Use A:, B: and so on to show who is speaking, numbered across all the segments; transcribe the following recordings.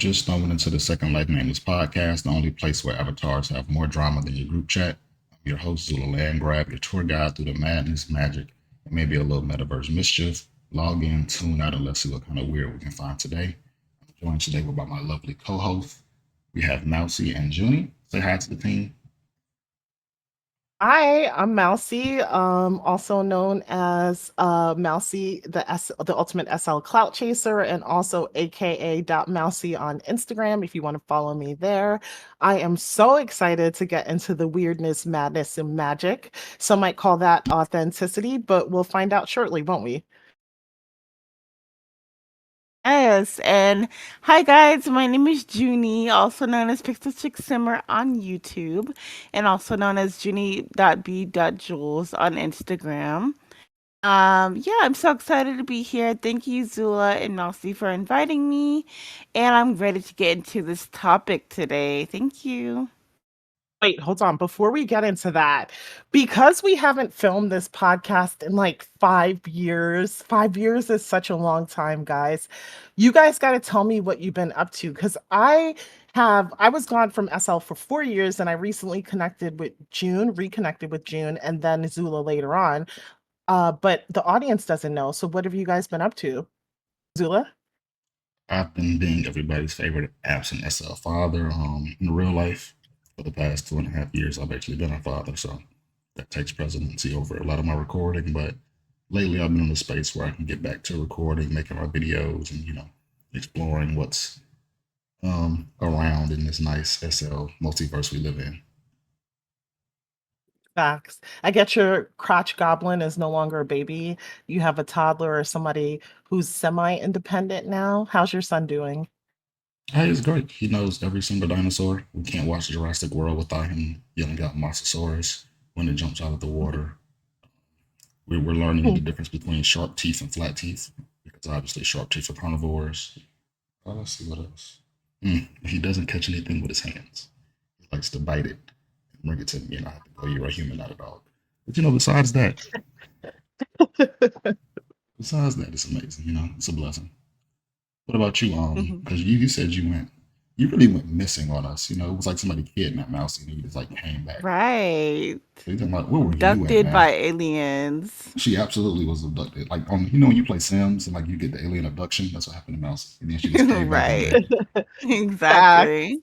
A: just stumbled into the Second Life Nameless podcast, the only place where avatars have more drama than your group chat. I'm your host, Zula Land Grab, your tour guide through the madness, magic, and maybe a little metaverse mischief. Log in, tune out, and let's see what kind of weird we can find today. I'm joined today by my lovely co hosts. We have Mousy and Junie. Say hi to the team.
B: Hi, I'm Mousy, also known as Mousy, the ultimate SL clout chaser, and also AKA dot Mousy on Instagram. If you want to follow me there, I am so excited to get into the weirdness, madness, and magic. Some might call that authenticity, but we'll find out shortly, won't we?
C: Yes, and hi guys, my name is Junie, also known as Pixel Chick Simmer on YouTube, and also known as Junie.b.jules on Instagram. Yeah, I'm so excited to be here. Thank you, Zula and Mousy, for inviting me, and I'm ready to get into this topic today. Thank you.
B: Wait, hold on. Before we get into that, because we haven't filmed this podcast in like 5 years, 5 years is such a long time, guys. You guys got to tell me what you've been up to because I was gone from SL for 4 years and I recently reconnected with June, and then Zula later on. But the audience doesn't know. So, what have you guys been up to? Zula?
A: I've been being everybody's favorite absent SL father in real life for the past 2.5 years. I've actually been a father, so that takes presidency over a lot of my recording. But lately, I've been in a space where I can get back to recording, making my videos, and exploring what's around in this nice SL multiverse we live in.
B: Facts. I get your crotch goblin is no longer a baby. You have a toddler or somebody who's semi-independent now. How's your son doing?
A: Hey, it's great. He knows every single dinosaur. We can't watch Jurassic World without him yelling out Mosasaurus when it jumps out of the water. We're learning the difference between sharp teeth and flat teeth because obviously sharp teeth are carnivores. Let's see what else. He doesn't catch anything with his hands. He likes to bite it and bring it to me, and I have to go, "You're a human, not a dog." But besides that, it's amazing. It's a blessing. What about you? Because you said you really went missing on us. It was like somebody kidnapped Mousy and you just like came back.
C: Right.
A: So you're talking about where were you at,
C: Abducted
A: man?
C: by aliens.
A: She absolutely was abducted. Like when you play Sims and like you get the alien abduction, that's what happened to Mouse. And then she just came back one
C: Right.
A: day.
B: Facts.
C: Exactly.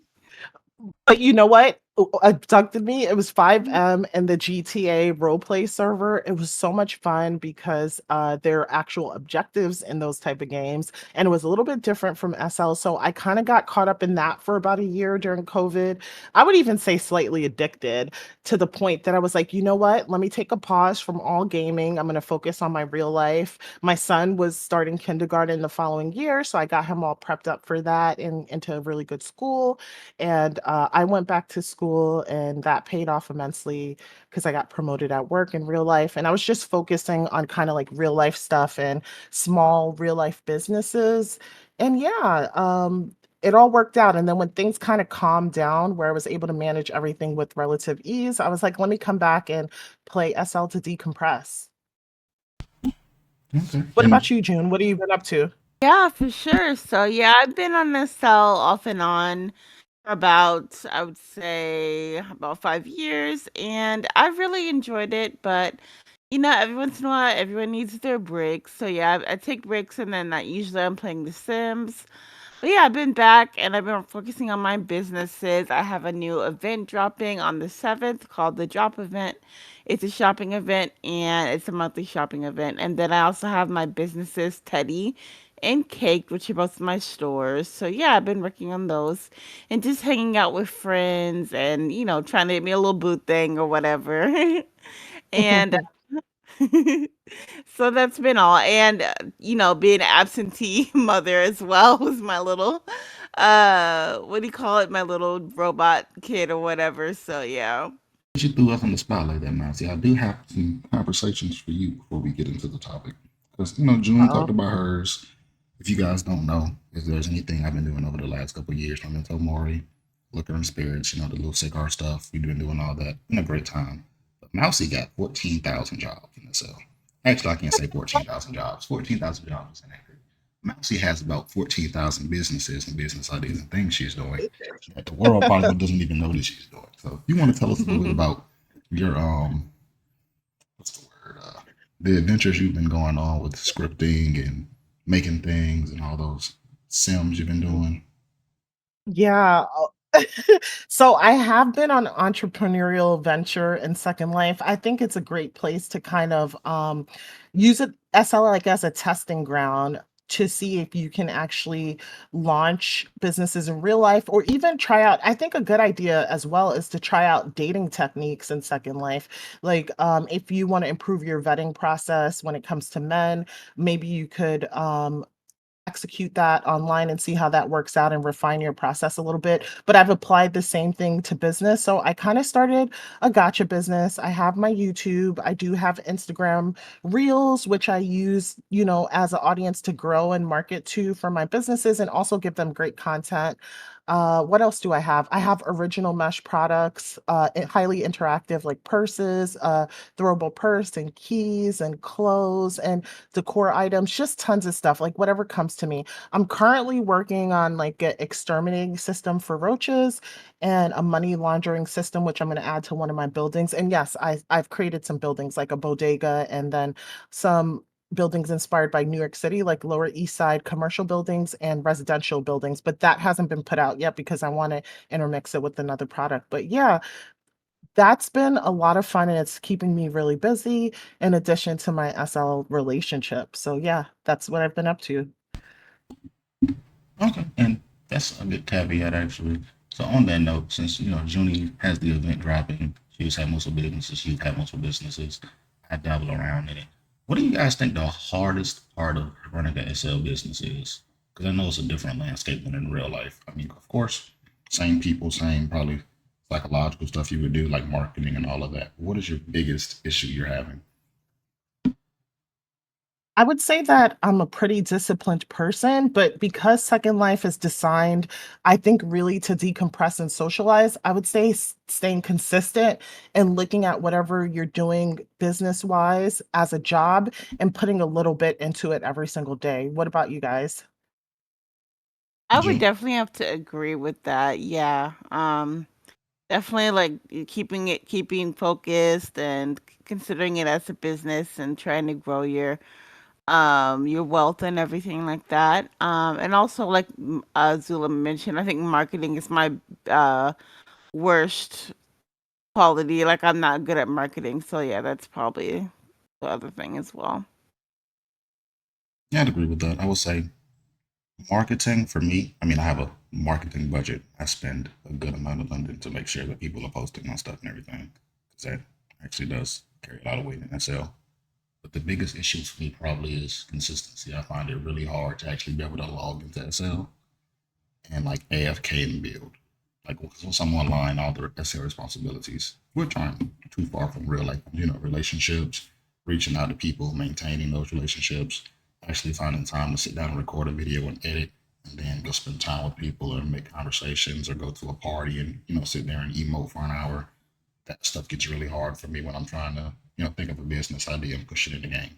B: But you know what? Abducted me. It was 5M and the GTA roleplay server. It was so much fun because there are actual objectives in those type of games, and it was a little bit different from SL. So I kind of got caught up in that for about a year during COVID. I would even say slightly addicted to the point that I was like, you know what? Let me take a pause from all gaming. I'm going to focus on my real life. My son was starting kindergarten the following year, so I got him all prepped up for that and into a really good school. And I went back to school, and that paid off immensely because I got promoted at work in real life. And I was just focusing on kind of like real life stuff and small real life businesses. And yeah, it all worked out. And then when things kind of calmed down, where I was able to manage everything with relative ease, I was like, let me come back and play SL to decompress.
A: Okay.
B: What
A: And
B: about you, June? What have you been up to?
C: Yeah, for sure. So yeah, I've been on this cell off and on for about, I would say, about 5 years, and I've really enjoyed it. But every once in a while, everyone needs their breaks. So yeah, I take breaks, and then usually I'm playing The Sims. But yeah, I've been back and I've been focusing on my businesses. I have a new event dropping on the 7th called the Drop Event. It's a shopping event and it's a monthly shopping event. And then I also have my businesses, Teddy and Cake, which are both my stores. So yeah, I've been working on those and just hanging out with friends and, trying to get me a little boot thing or whatever. and So that's been all. And, being an absentee mother as well was my little, what do you call it? My little robot kid or whatever. So, yeah.
A: you threw us on the spot like that, Mousy. I do have some conversations for you before we get into the topic. Because, June talked
B: Uh-oh.
A: about hers. If you guys don't know, if there's anything I've been doing over the last couple of years, Memento Mori, Liquor and Spirits, the little cigar stuff, we've been doing all that. Been a great time. But Mousy got 14,000 jobs in the cell. Actually, I can't say 14,000 jobs. 14,000 jobs is inaccurate. Mousy has about 14,000 businesses and business ideas and things she's doing that the world probably doesn't even know that she's doing. So, you want to tell us a little bit about your what's the word? The adventures you've been going on with scripting and making things and all those sims you've been doing.
B: Yeah. So I have been on entrepreneurial venture in Second Life. I think it's a great place to kind of use it SL like as a testing ground to see if you can actually launch businesses in real life or even try out. I think a good idea as well is to try out dating techniques in Second Life. Like if you want to improve your vetting process when it comes to men, maybe you could execute that online and see how that works out and refine your process a little bit. But I've applied the same thing to business. So I kind of started a gotcha business. I have my YouTube. I do have Instagram Reels, which I use, as an audience to grow and market to for my businesses and also give them great content. What else do I have? I have original mesh products, highly interactive like purses, throwable purse and keys and clothes and decor items, just tons of stuff, like whatever comes to me. I'm currently working on like an exterminating system for roaches and a money laundering system, which I'm going to add to one of my buildings. And yes, I've created some buildings like a bodega and then some buildings inspired by New York City, like Lower East Side commercial buildings and residential buildings, but that hasn't been put out yet because I want to intermix it with another product. But yeah, that's been a lot of fun and it's keeping me really busy in addition to my SL relationship. So yeah, that's what I've been up to.
A: Okay, and that's a good caveat actually. So on that note, since Junie has the event dropping, she's had multiple businesses, you've had multiple businesses. I dabble around in it. What do you guys think the hardest part of running an SL business is? Because I know it's a different landscape than in real life. I mean, of course, same people, same probably psychological stuff you would do, like marketing and all of that. What is your biggest issue you're having?
B: I would say that I'm a pretty disciplined person, but because Second Life is designed, I think, really to decompress and socialize, I would say staying consistent and looking at whatever you're doing business wise as a job and putting a little bit into it every single day. What about you guys?
C: I would
A: June?
C: definitely have to agree with that. Yeah. Definitely like keeping focused and considering it as a business and trying to grow your wealth and everything like that. And also like Zula mentioned, I think marketing is my uh worst quality. Like I'm not good at marketing. So yeah, that's probably the other thing as well.
A: Yeah, I'd agree with that. I would say marketing for me, I mean, I have a marketing budget. I spend a good amount of London to make sure that people are posting my stuff and everything. Because that actually does carry a lot of weight in SL. But the biggest issue for me probably is consistency. I find it really hard to actually be able to log into SL and like AFK and build. Like once I'm online, all the SL responsibilities, which aren't too far from real life, relationships, reaching out to people, maintaining those relationships, actually finding time to sit down and record a video and edit, and then go spend time with people or make conversations or go to a party and sit there and emote for an hour. That stuff gets really hard for me when I'm trying to think of a business idea and push it in the game.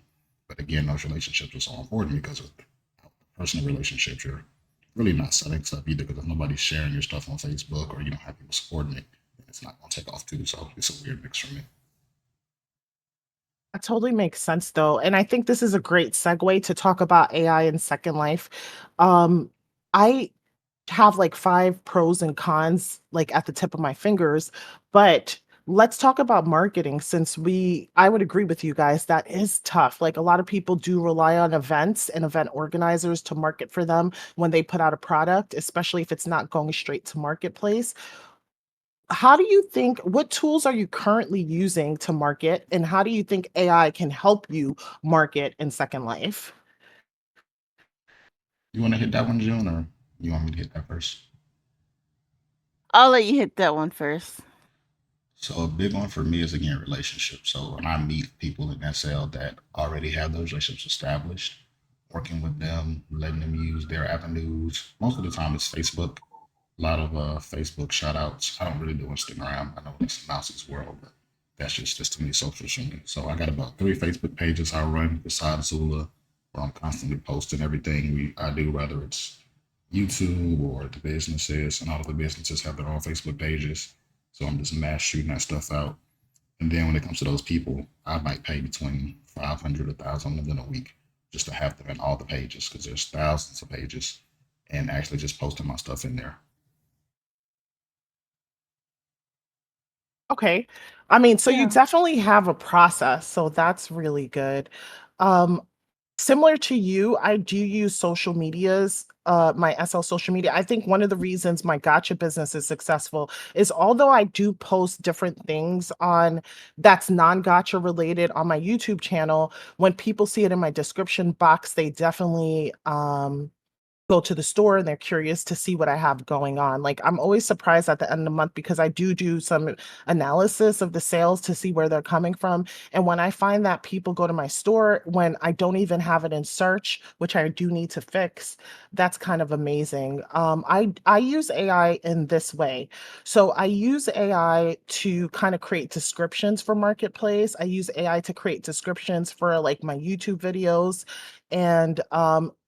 A: But again, those relationships are so important because of personal relationships. You're really not selling stuff either because if nobody's sharing your stuff on Facebook or you don't have people supporting it, then it's not going to take off too. So it's a weird mix for me.
B: That totally makes sense though. And I think this is a great segue to talk about AI in Second Life. Um, I have like 5 pros and cons like at the tip of my fingers, but let's talk about marketing since I would agree with you guys that is tough. Like a lot of people do rely on events and event organizers to market for them when they put out a product, especially if it's not going straight to marketplace. How do you think what tools are you currently using to market and how do you think AI can help you market in Second Life?
A: You want to hit that one, June, or you want me to hit that first?
C: I'll let you hit that one first.
A: So a big one for me is again relationships. So when I meet people in SL that already have those relationships established, working with them, letting them use their avenues. Most of the time it's Facebook. A lot of Facebook shout outs. I don't really do Instagram. I know it's Mouse's world, but that's just to me social for me. So I got about 3 Facebook pages I run besides Zula. where I'm constantly posting everything I do, whether it's YouTube or the businesses, and all of the businesses have their own Facebook pages. So I'm just mass shooting that stuff out. And then when it comes to those people, I might pay between 500 1,000 of them a week just to have them in all the pages because there's thousands of pages and actually just posting my stuff in there.
B: Okay. I mean, so you
C: Yeah.
B: definitely have a process, so that's really good. Um, Similar to you, I do use social medias, my SL social media. I think one of the reasons my gotcha business is successful is although I do post different things on that's non-gotcha related on my YouTube channel, when people see it in my description box, they definitely go to the store and they're curious to see what I have going on. Like, I'm always surprised at the end of the month because I do some analysis of the sales to see where they're coming from. And when I find that people go to my store when I don't even have it in search, which I do need to fix, that's kind of amazing. I use AI in this way. So I use AI to kind of create descriptions for Marketplace. I use AI to create descriptions for like my YouTube videos and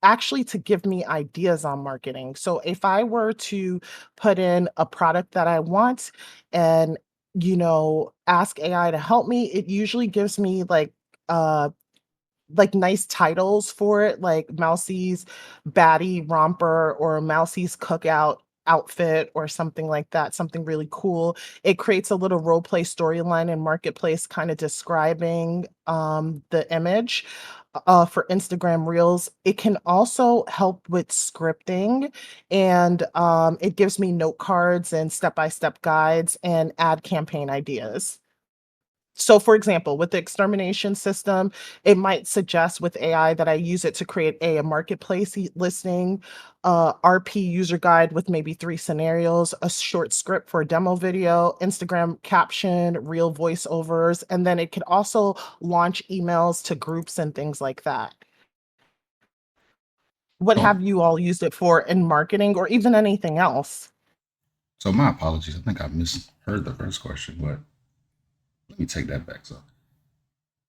B: actually to give me ideas on marketing. So if I were to put in a product that I want and ask AI to help me, it usually gives me uh nice titles for it, like Mousie's Baddie Romper or Mousie's Cookout outfit or something like that, something really cool. It creates a little role play storyline in Marketplace kind of describing the image for Instagram Reels. It can also help with scripting and it gives me note cards and step-by-step guides and ad campaign ideas. So, for example, with the extermination system, it might suggest with AI that I use it to create a marketplace listing, RP user guide with maybe 3 scenarios, a short script for a demo video, Instagram caption, real voiceovers, and then it could also launch emails to groups and things like that. What
A: So,
B: have you all used it for in marketing or even anything else?
A: so my apologies. I think I misheard the first question, but let me take that back. So,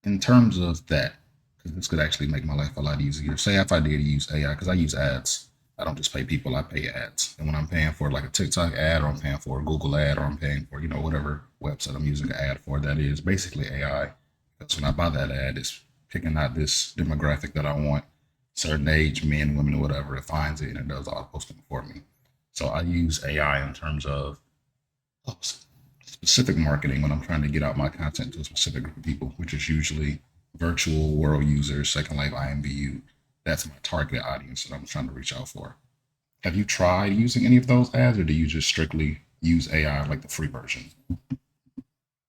A: in terms of that, because this could actually make my life a lot easier. Say if I did use AI, because I use ads. I don't just pay people, I pay ads. And when I'm paying for like a TikTok ad or I'm paying for a Google ad or I'm paying for, whatever website I'm using an ad for, that is basically AI. Because when I buy that ad, it's picking out this demographic that I want, certain age, men, women, whatever. It finds it and it does all the posting for me. So I use AI in terms of specific marketing when I'm trying to get out my content to a specific group of people, which is usually virtual world users, Second Life IMVU. That's my target audience that I'm trying to reach out for. Have you tried using any of those ads, or do you just strictly use AI like the free version?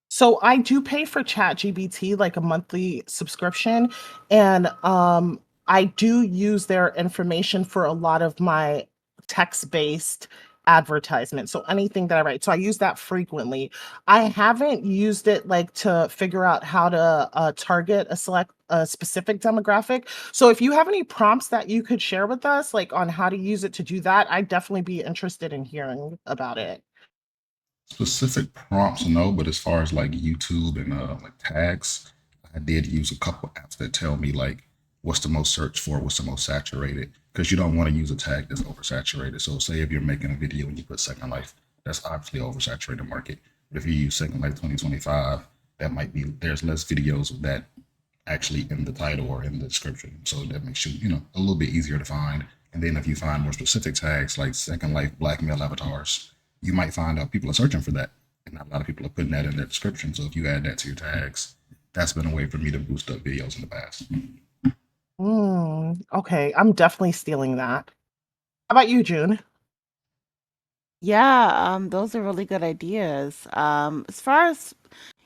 B: So I do pay for ChatGPT, like a monthly subscription, and I do use their information for a lot of my text-based advertisements. So anything that I write, so I use that frequently. I haven't used it like to figure out how to target a specific demographic. So if you have any prompts that you could share with us, like on how to use it to do that, I'd definitely be interested in hearing about it.
A: Specific prompts, no, but as far as like YouTube and like tags, I did use a couple apps that tell me like what's the most searched for, what's the most saturated, because you don't want to use a tag that's oversaturated. So say if you're making a video and you put Second Life, that's obviously oversaturated market. But if you use Second Life 2025, that might be there's less videos of that actually in the title or in the description. So that makes you, a little bit easier to find. And then if you find more specific tags like Second Life black male avatars, you might find out people are searching for that. And not a lot of people are putting that in their description. So if you add that to your tags, that's been a way for me to boost up videos in the past.
B: Okay, I'm definitely stealing that. How about you, June?
C: Yeah, those are really good ideas. As far as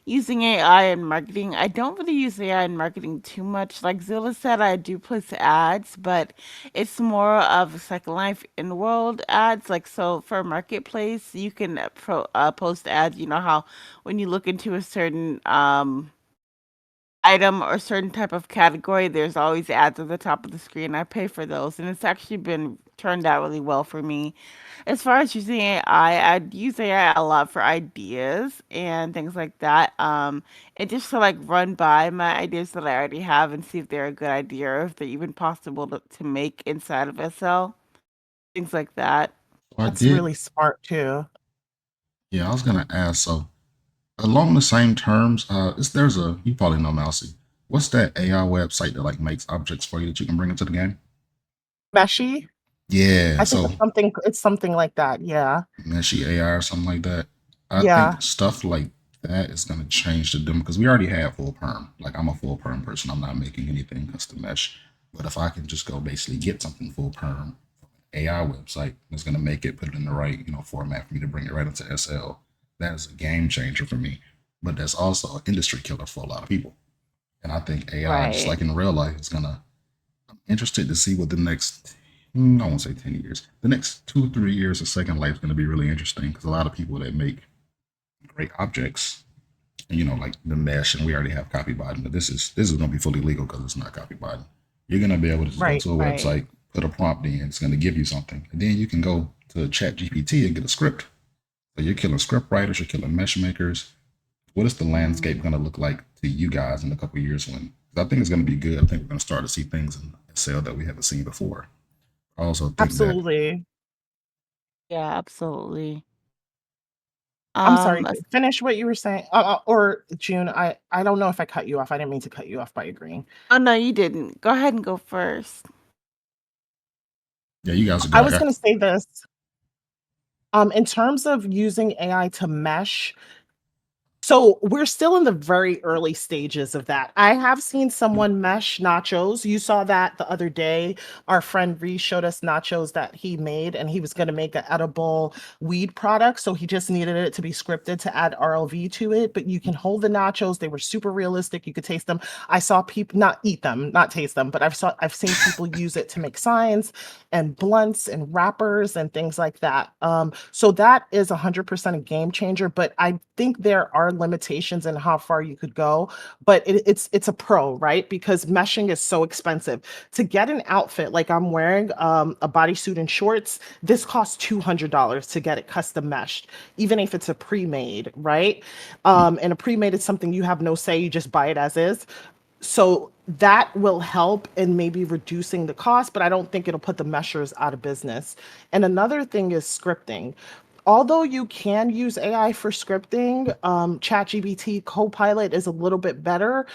C: using AI in marketing, I don't really use AI in marketing too much. Like Zilla said, I do place ads, but it's more of Second Life in world ads. Like, so for Marketplace, you can post ads. You know how when you look into a certain item or certain type of category, there's always ads at the top of the screen. I pay for those, and it's actually been turned out really well for me. As far as using AI, I'd use AI a lot for ideas and things like that. And just to like run by my ideas that I already have and see if they're a good idea or if they're even possible to make inside of SL. Things like that.
A: So I
B: That's
A: did,
B: really smart too.
A: yeah, I was gonna ask. So along the same terms, there's a you probably know Mousy. What's that AI website that like makes objects for you that you can bring into the game?
B: Meshy?
A: Yeah,
B: I think
A: so
B: it's something like that. Yeah.
A: Meshy AI or something like that. I
B: Yeah.
A: think stuff like that is gonna change the demo because we already have full perm. Like I'm a full perm person. I'm not making anything custom mesh. But if I can just go basically get something full perm from an AI website that's gonna make it, put it in the right, format for me to bring it right into SL, that is a game changer for me. But that's also an industry killer for a lot of people. And I think AI, just
C: Right.
A: like in real life, is gonna. I'm interested to see what the next. I won't say 10 years. The next 2 3 years of Second Life is going to be really interesting because a lot of people that make great objects, like the mesh, and we already have copy botting, but this is going to be fully legal because it's not copy botting. You're going to be able to just go
B: Right.
A: to a
C: Right.
A: website, put a prompt in, it's going to give you something, and then you can go to Chat GPT and get a script. So you're killing script writers, you're killing mesh makers. What is the landscape
C: Mhm.
A: going to look like to you guys in a couple of years when? 'Cause I think it's going to be good. I think we're going to start to see things in Excel that we haven't seen before. I also think that,
B: Absolutely.
C: Yeah, absolutely.
B: I'm sorry.
C: As
B: Finish what you were saying. Or June, I don't know if I cut you off. I didn't mean to cut you off by agreeing.
C: Oh, no, you didn't. Go ahead and go first.
A: yeah, you guys are
B: I
A: good. I
B: was
A: got,
B: going to say this. In terms of using AI to mesh, so we're still in the very early stages of that. I have seen someone mesh nachos. You saw that the other day. Our friend Ree showed us nachos that he made, and he was going to make an edible weed product. So he just needed it to be scripted to add RLV to it. But you can hold the nachos; they were super realistic. You could taste them. I saw people not eat them, not taste them, but I've seen people use it to make signs and blunts and wrappers and things like that. So that is 100% a game changer. But I think there are limitations in how far you could go. But it's a pro, right? Because meshing is so expensive. To get an outfit like I'm wearing, a bodysuit and shorts, this costs $200 to get it custom meshed, even if it's a pre-made, right? And a pre-made is something you have no say, you just buy it as is. So that will help in maybe reducing the cost, but I don't think it'll put the meshers out of business. And another thing is scripting. Although you can use AI for scripting, ChatGPT Copilot is a little bit better.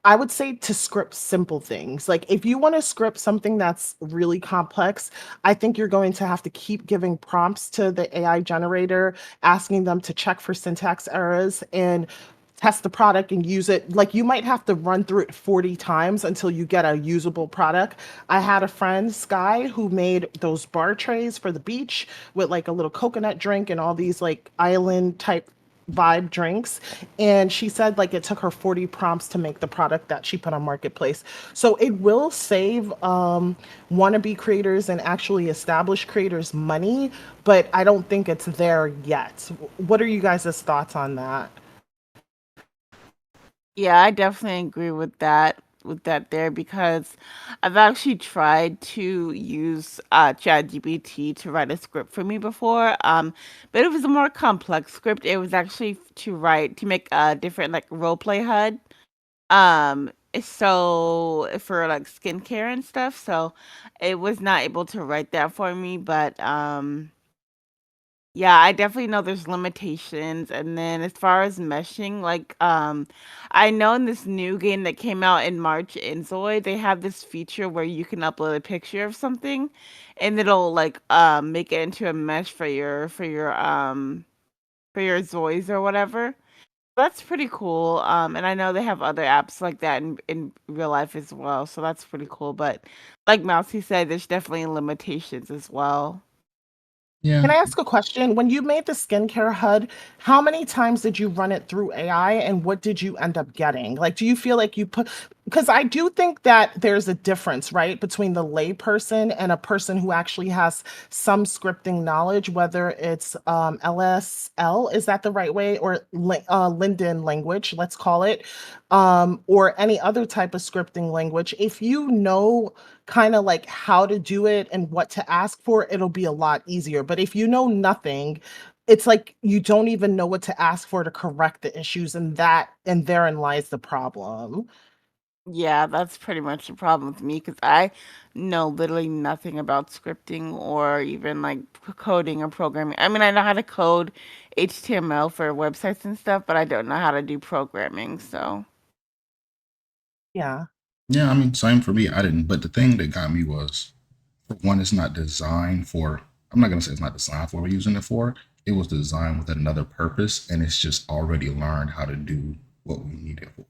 B: I would say to script simple things. Like if you want to script something that's really complex, I think you're going to have to keep giving prompts to the AI generator, asking them to check for syntax errors and test the product and use it. Like you might have to run through it 40 times until you get a usable product. I had a friend, Sky, who made those bar trays for the beach with like a little coconut drink and all these like island type vibe drinks, and she said like it took her 40 prompts to make the product that she put on marketplace. So it will save wannabe creators and actually established creators money, but I don't think it's there yet. What are you guys' thoughts on that?
C: Yeah, I definitely agree with that there because I've actually tried to use ChatGPT to write a script for me before. But it was a more complex script. It was actually to make a different like role play HUD. So for like skincare and stuff. So it was not able to write that for me, but yeah, I definitely know there's limitations, and then as far as meshing, like, I know in this new game that came out in March in Zoid, they have this feature where you can upload a picture of something, and it'll like make it into a mesh for your Zoids or whatever. That's pretty cool. And I know they have other apps like that in real life as well, so that's pretty cool. But like Mousy said, there's definitely limitations as well.
A: Yeah.
B: Can I ask a question? When you made the skincare HUD, how many times did you run it through AI and what did you end up getting? Like, do you feel like you put, because I do think that there's a difference, right, between the layperson and a person who actually has some scripting knowledge, whether it's LSL, is that the right way, or Linden language, let's call it, or any other type of scripting language. If you know kind of like how to do it and what to ask for, it'll be a lot easier. But if you know nothing, it's like you don't even know what to ask for to correct the issues, and therein lies the problem.
C: Yeah, that's pretty much the problem with me because I know literally nothing about scripting or even like coding or programming. I mean, I know how to code HTML for websites and stuff, but I don't know how to do programming. So,
B: Yeah.
A: Yeah, I mean, same for me. I didn't, but the thing that got me was, for one, it's not designed for, I'm not going to say it's not designed for what we're using it for. It was designed with another purpose, and it's just already learned how to do what we need it for.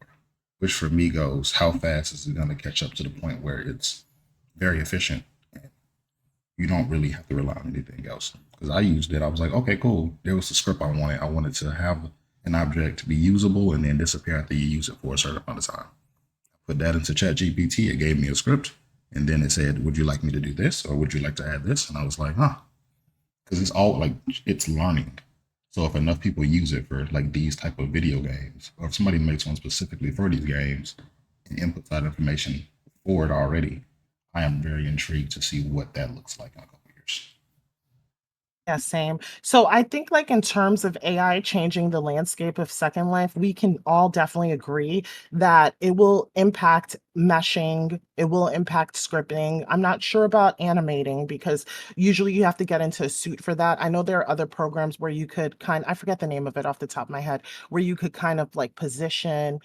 A: Which for me goes, how fast is it going to catch up to the point where it's very efficient? And you don't really have to rely on anything else. Because I used it, I was like, okay, cool. There was the script I wanted. I wanted to have an object be usable and then disappear after you use it for a certain amount of time. Put that into ChatGPT. It gave me a script, and then it said, "Would you like me to do this, or would you like to add this?" And I was like, "Huh," because it's all like it's learning. So if enough people use it for like these type of video games, or if somebody makes one specifically for these games and inputs that information for it already, I am very intrigued to see what that looks like in a couple years.
B: Yeah, same. So I think like in terms of AI changing the landscape of Second Life, we can all definitely agree that it will impact meshing, it will impact scripting. I'm not sure about animating because usually you have to get into a suit for that. I know there are other programs where you could I forget the name of it off the top of my head, where you could kind of like position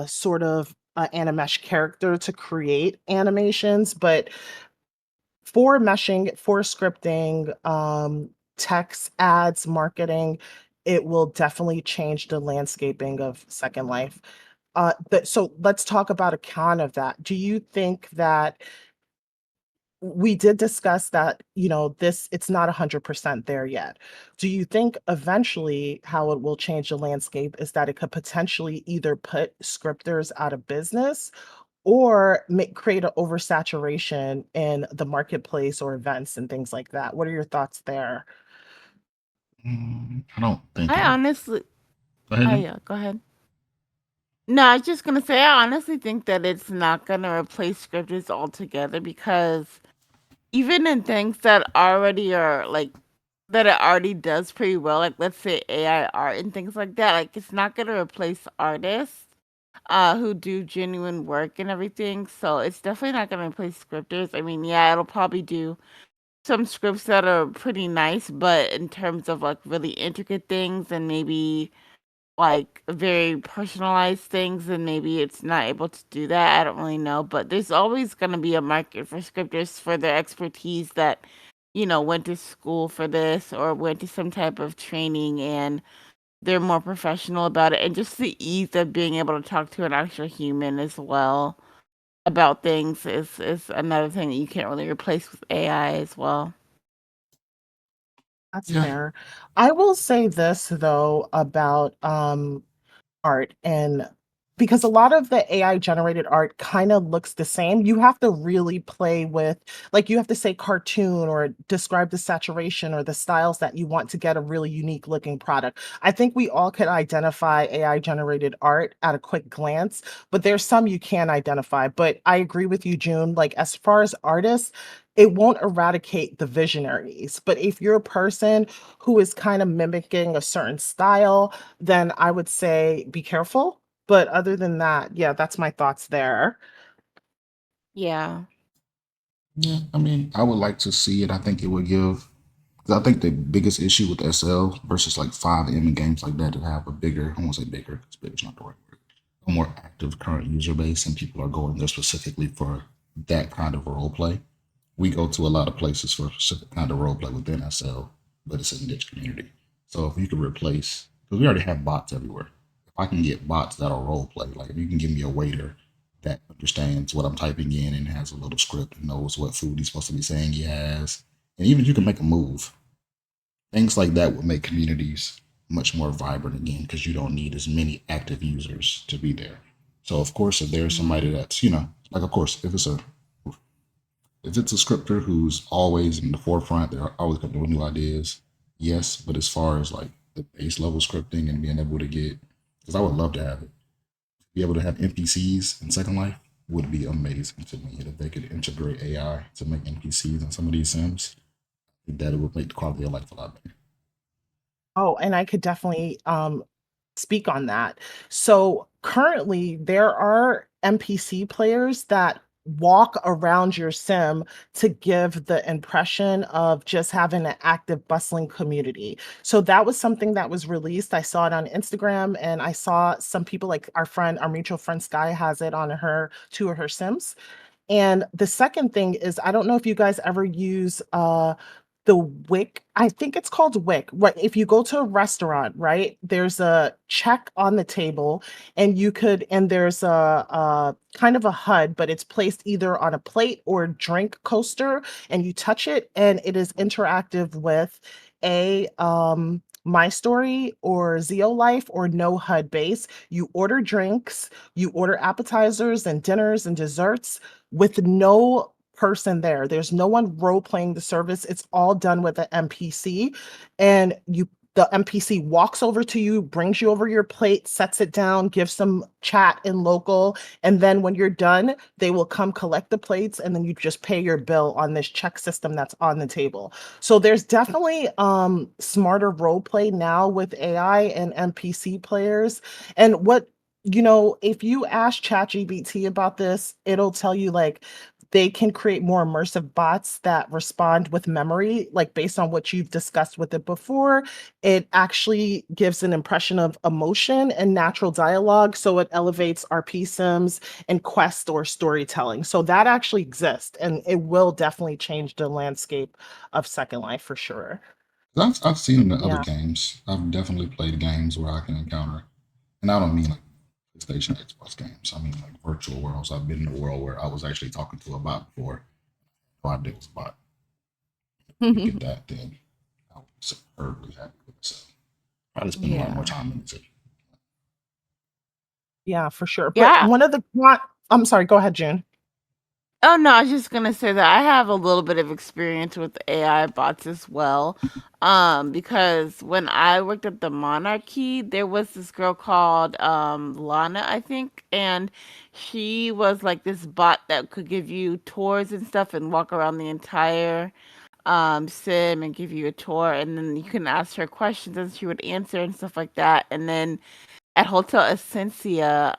B: sort of animesh character to create animations, but for meshing, for scripting, text, ads, marketing, it will definitely change the landscaping of Second Life. So let's talk about a con of that. Do you think that we did discuss that, this it's not 100% there yet. Do you think eventually how it will change the landscape is that it could potentially either put scripters out of business or create an oversaturation in the marketplace or events and things like that? What are your thoughts there?
A: I don't think
C: I
A: it'll.
C: honestly,
A: Go ahead,
C: oh
A: Jim.
C: yeah, go ahead. No, I was just gonna say I honestly think that it's not gonna replace scripters altogether because even in things that already are like that it already does pretty well, like let's say AI art and things like that, like it's not gonna replace artists who do genuine work and everything. So it's definitely not gonna replace scripters. I mean, yeah, it'll probably do some scripts that are pretty nice, but in terms of like really intricate things and maybe like very personalized things, and maybe it's not able to do that. I don't really know, but there's always going to be a market for scripters for their expertise that, went to school for this or went to some type of training and they're more professional about it. And just the ease of being able to talk to an actual human as well about things is another thing that you can't really replace with AI as well.
B: That's
A: Yeah.
B: fair. I will say this though about art, and because a lot of the AI generated art kind of looks the same, you have to really play with, like, you have to say cartoon or describe the saturation or the styles that you want to get a really unique looking product. I think we all could identify AI generated art at a quick glance, but there's some you can't identify. But I agree with you, June. Like, as far as artists, it won't eradicate the visionaries. But if you're a person who is kind of mimicking a certain style, then I would say be careful. But other than that, yeah, that's my thoughts there.
C: Yeah.
A: Yeah, I mean, I would like to see it. I think it would give. 'Cause I think the biggest issue with SL versus like 5M and games like that that have a bigger, I won't say bigger, because bigger is not the right word, a more active current user base, and people are going there specifically for that kind of role play. We go to a lot of places for a specific kind of role play within SL, but it's a niche community. So if you could replace, because we already have bots everywhere. If I can get bots that'll role play, like if you can give me a waiter that understands what I'm typing in and has a little script and knows what food he's supposed to be saying he has, and even you can make a move. Things like that would make communities much more vibrant again because you don't need as many active users to be there. So of course, if there's somebody
C: Mhm.
A: that's, like of course, if it's a scripter who's always in the forefront, they're always coming up with new ideas. Yes, but as far as like the base level scripting and being able to get, because I would love to have it, be able to have NPCs in Second Life would be amazing to me. If they could integrate AI to make NPCs in some of these sims, I think that it would make the quality of life a lot better.
B: Oh, and I could definitely speak on that. So currently, there are NPC players that walk around your sim to give the impression of just having an active, bustling community. So that was something that was released. I saw it on Instagram, and I saw some people like our mutual friend Sky has it on her two of her sims. And the second thing is, I don't know if you guys ever use the Wick. I think it's called Wick. Right. If you go to a restaurant, right, there's a check on the table, and there's a kind of a HUD, but it's placed either on a plate or drink coaster, and you touch it, and it is interactive with a My Story or Life or no HUD base. You order drinks, you order appetizers and dinners and desserts with no person there. There's no one role playing the service. It's all done with an NPC. And the NPC walks over to you, brings you over your plate, sets it down, gives some chat in local, and then when you're done, they will come collect the plates, and then you just pay your bill on this check system that's on the table. So there's definitely smarter role play now with AI and NPC players. And if you ask ChatGPT about this, it'll tell you like they can create more immersive bots that respond with memory, like based on what you've discussed with it before. It actually gives an impression of emotion and natural dialogue. So it elevates RP sims and quest or storytelling. So that actually exists, and it will definitely change the landscape of Second Life for sure.
A: I've seen it in other
B: Yeah.
A: games. I've definitely played games where I can encounter, and I don't mean like PlayStation, Xbox games. I mean like virtual worlds. I've been in a world where I was actually talking to a bot before. No idea it was a bot. You get that, then I was superbly happy with it. So I just spend a lot more
C: Yeah.
A: time in it.
B: Yeah, for sure. But
C: Yeah.
B: I'm sorry, go ahead, June.
C: Oh, no, I was just gonna say that I have a little bit of experience with AI bots as well. Because when I worked at the Monarchy, there was this girl called Lana, I think, and she was like this bot that could give you tours and stuff and walk around the entire sim and give you a tour, and then you can ask her questions and she would answer and stuff like that. And then at Hotel Essentia,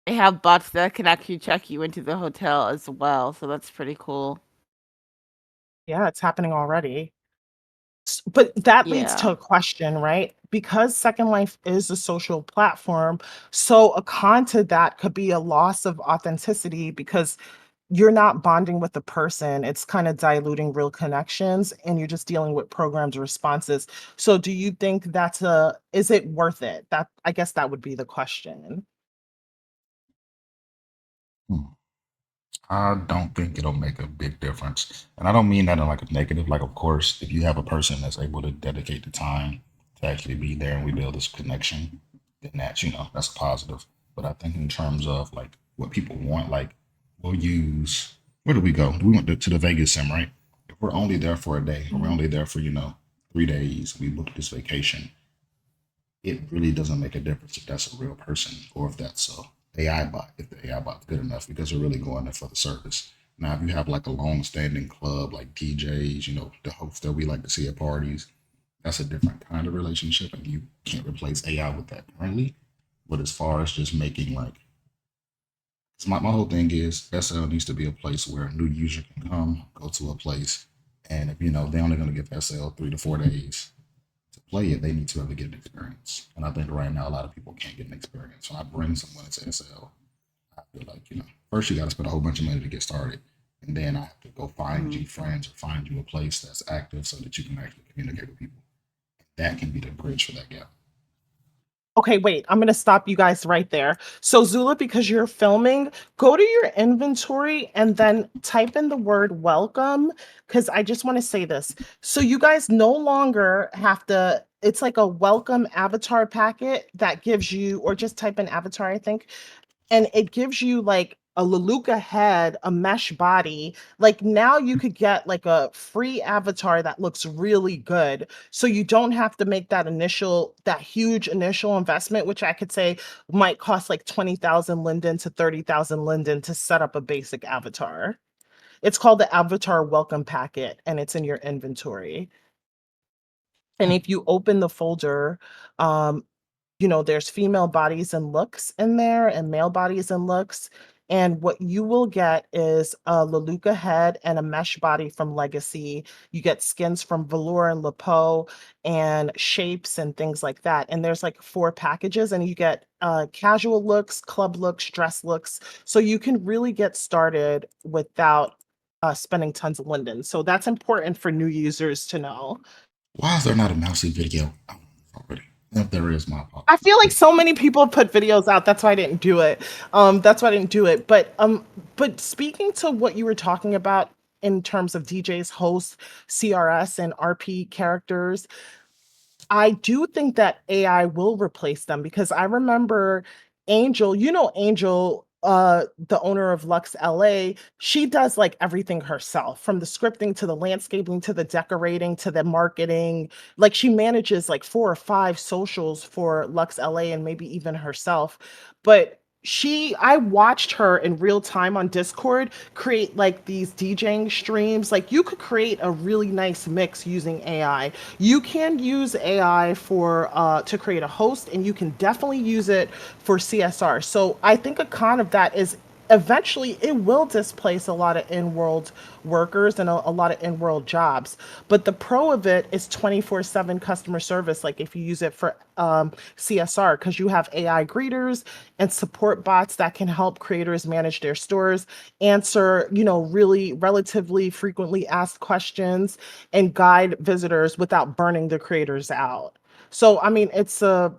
C: they have bots that can actually check you into the hotel as well, so that's pretty cool.
B: Yeah, it's happening already. But that leads to
C: Yeah.
B: a question, right? Because Second Life is a social platform, so a con to that could be a loss of authenticity because you're not bonding with the person. It's kind of diluting real connections, and you're just dealing with programmed responses. So do you think is it worth it? I guess that would be the question.
A: Hmm. I don't think it'll make a big difference. And I don't mean that in like a negative. Like, of course, if you have a person that's able to dedicate the time to actually be there and we build this connection, then that's a positive. But I think in terms of like what people want, like we'll use, where do we go? We went to the Vegas sim, right? If we're only there for a day or we're
B: Mhm.
A: only there for, 3 days, we booked this vacation, it really doesn't make a difference if that's a real person or if that's a AI bot, if the AI bot's good enough, because they're really going there for the service. Now, if you have like a long-standing club like DJs, the hosts that we like to see at parties, that's a different kind of relationship, and you can't replace AI with that currently. But as far as just making like, 'cause my whole thing is SL needs to be a place where a new user can come, go to a place, and if they're only going to give SL 3 to 4 days, to play it, they need to be able to get an experience. And I think right now a lot of people can't get an experience. When I bring someone into SL, I feel like, first you got to spend a whole bunch of money to get started. And then I have to go find
C: Mhm.
A: you friends or find you a place that's active so that you can actually communicate with people. That can be the bridge for that gap.
B: Okay, wait, I'm gonna stop you guys right there. So Zula, because you're filming, go to your inventory and then type in the word welcome. Because I just want to say this. So you guys no longer have to, it's like a welcome avatar packet that gives you, or just type in avatar, I think, and it gives you like a Leluca head, a mesh body. Like now you could get like a free avatar that looks really good. So you don't have to make that huge initial investment, which I could say might cost like 20,000 linden to 30,000 linden to set up a basic avatar. It's called the Avatar Welcome Packet and it's in your inventory. And if you open the folder, um, there's female bodies and looks in there and male bodies and looks. And what you will get is a Leluca head and a mesh body from Legacy. You get skins from Velour and Lepeau and shapes and things like that. And there's like 4 packages, and you get casual looks, club looks, dress looks. So you can really get started without spending tons of linden. So that's important for new users to know.
A: Why is there not a mousy video out already? If there is, my
B: I
A: apologies.
B: feel like so many people put videos out. That's why I didn't do it. That's why I didn't do it. But speaking to what you were talking about in terms of DJs, hosts, CRS, and RP characters, I do think that AI will replace them because I remember Angel, Angel, the owner of Lux LA, she does like everything herself, from the scripting to the landscaping to the decorating to the marketing. Like she manages like 4 or 5 socials for Lux LA and maybe even herself. But I watched her in real time on Discord create like these DJing streams. Like you could create a really nice mix using AI. You can use AI for to create a host, and you can definitely use it for CSR. So I think a con of that is eventually it will displace a lot of in-world workers and a lot of in-world jobs. But the pro of it is 24/7 customer service, like if you use it for CSR, because you have AI greeters and support bots that can help creators manage their stores, answer, really relatively frequently asked questions, and guide visitors without burning the creators out. So I mean, it's a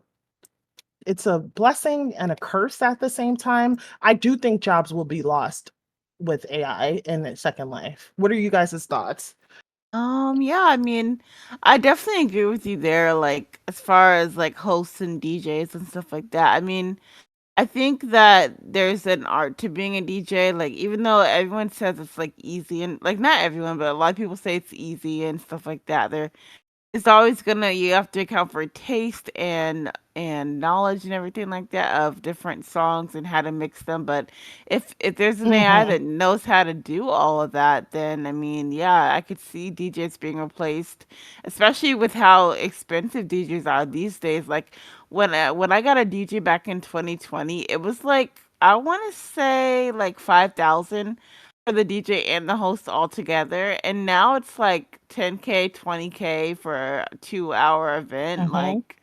B: blessing and a curse at the same time. I do think jobs will be lost with AI in its second life. What are you guys' thoughts?
C: Yeah, I mean, I definitely agree with you there, like as far as like hosts and DJs and stuff like that. I mean, I think that there's an art to being a DJ. Like, even though everyone says it's like easy, and like not everyone, but a lot of people say it's easy and stuff like that. It's always gonna you have to account for taste and knowledge and everything like that of different songs and how to mix them. But if there's an AI
B: Mhm.
C: that knows how to do all of that, then I mean, yeah, I could see DJs being replaced, especially with how expensive DJs are these days. Like when I got a DJ back in 2020, it was like I want to say like 5,000 for the DJ and the host all together, and now it's like 10K, 20K for a 2-hour event.
B: Mhm.
C: Like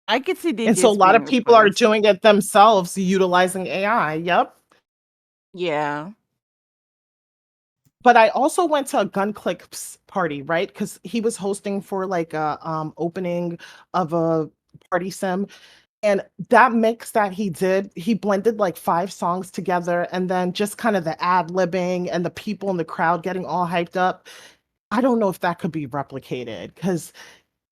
C: I could see
B: And so a
C: DJs
B: lot
C: being
B: of people are
C: replaced.
B: doing it themselves utilizing AI. Yep.
C: Yeah.
B: But I also went to a Gun Clicks party, right? Because he was hosting for like a opening of a party sim. And that mix that he did, he blended like 5 songs together, and then just kind of the ad-libbing and the people in the crowd getting all hyped up. I don't know if that could be replicated because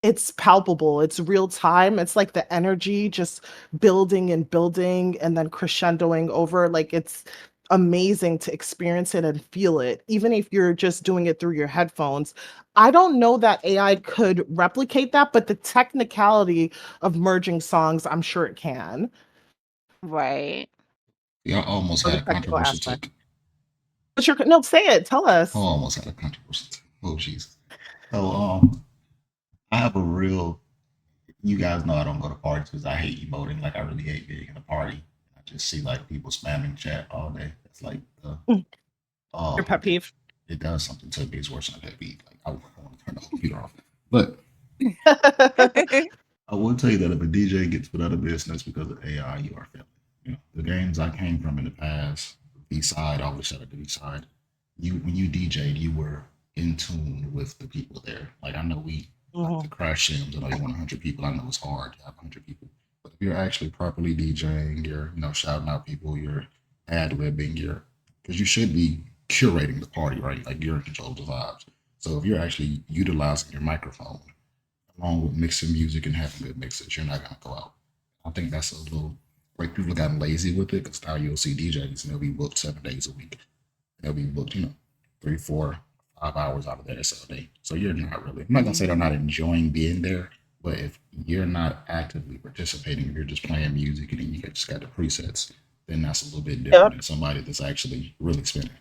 B: it's palpable, it's real time, it's like the energy just building and building and then crescendoing over. Like it's amazing to experience it and feel it, even if you're just doing it through your headphones. I don't know that AI could replicate that, but the technicality of merging songs, I'm sure it can.
C: Right.
A: Yeah, I almost
B: Or
A: had
B: the
A: a
B: technical
A: controversial
B: aspect.
A: take.
B: But no, say it, tell
A: I
B: us.
A: almost had a controversial take. Oh, Jesus. So, I have a real. You guys know I don't go to parties because I hate emoting. Like I really hate being in a party. I just see like people spamming chat all day. It's like the
B: Mm, your
A: oh,
B: pet peeve.
A: it does something to me. It's worse than a pet peeve. Like I want to turn the whole computer off. But I will tell you that if a DJ gets put out of business because of AI, you are failing. You know, the games I came from in the past, B side, I always said at the B side. You when you DJ'd, you were in tune with the people there. Like I know we Like the
B: Mhm.
A: crash sims, you want 100 people. I know it's hard to have 100 people, but if you're actually properly DJing, you're shouting out people, you're ad libbing, you're because you should be curating the party, right? Like you're in control of the vibes. So if you're actually utilizing your microphone along with mixing music and having good mixes, you're not gonna go out. I think that's a little like people have gotten lazy with it because now you'll see DJs and they'll be booked 7 days a week. They'll be booked, 3, 4, 5 hours out of their SL day. So you're not really. I'm not gonna say they're
C: Mhm.
A: not enjoying being there, but if you're not actively participating, if you're just playing music and then you just got the presets, then that's a little bit different
B: Yep.
A: than somebody that's actually really spinning.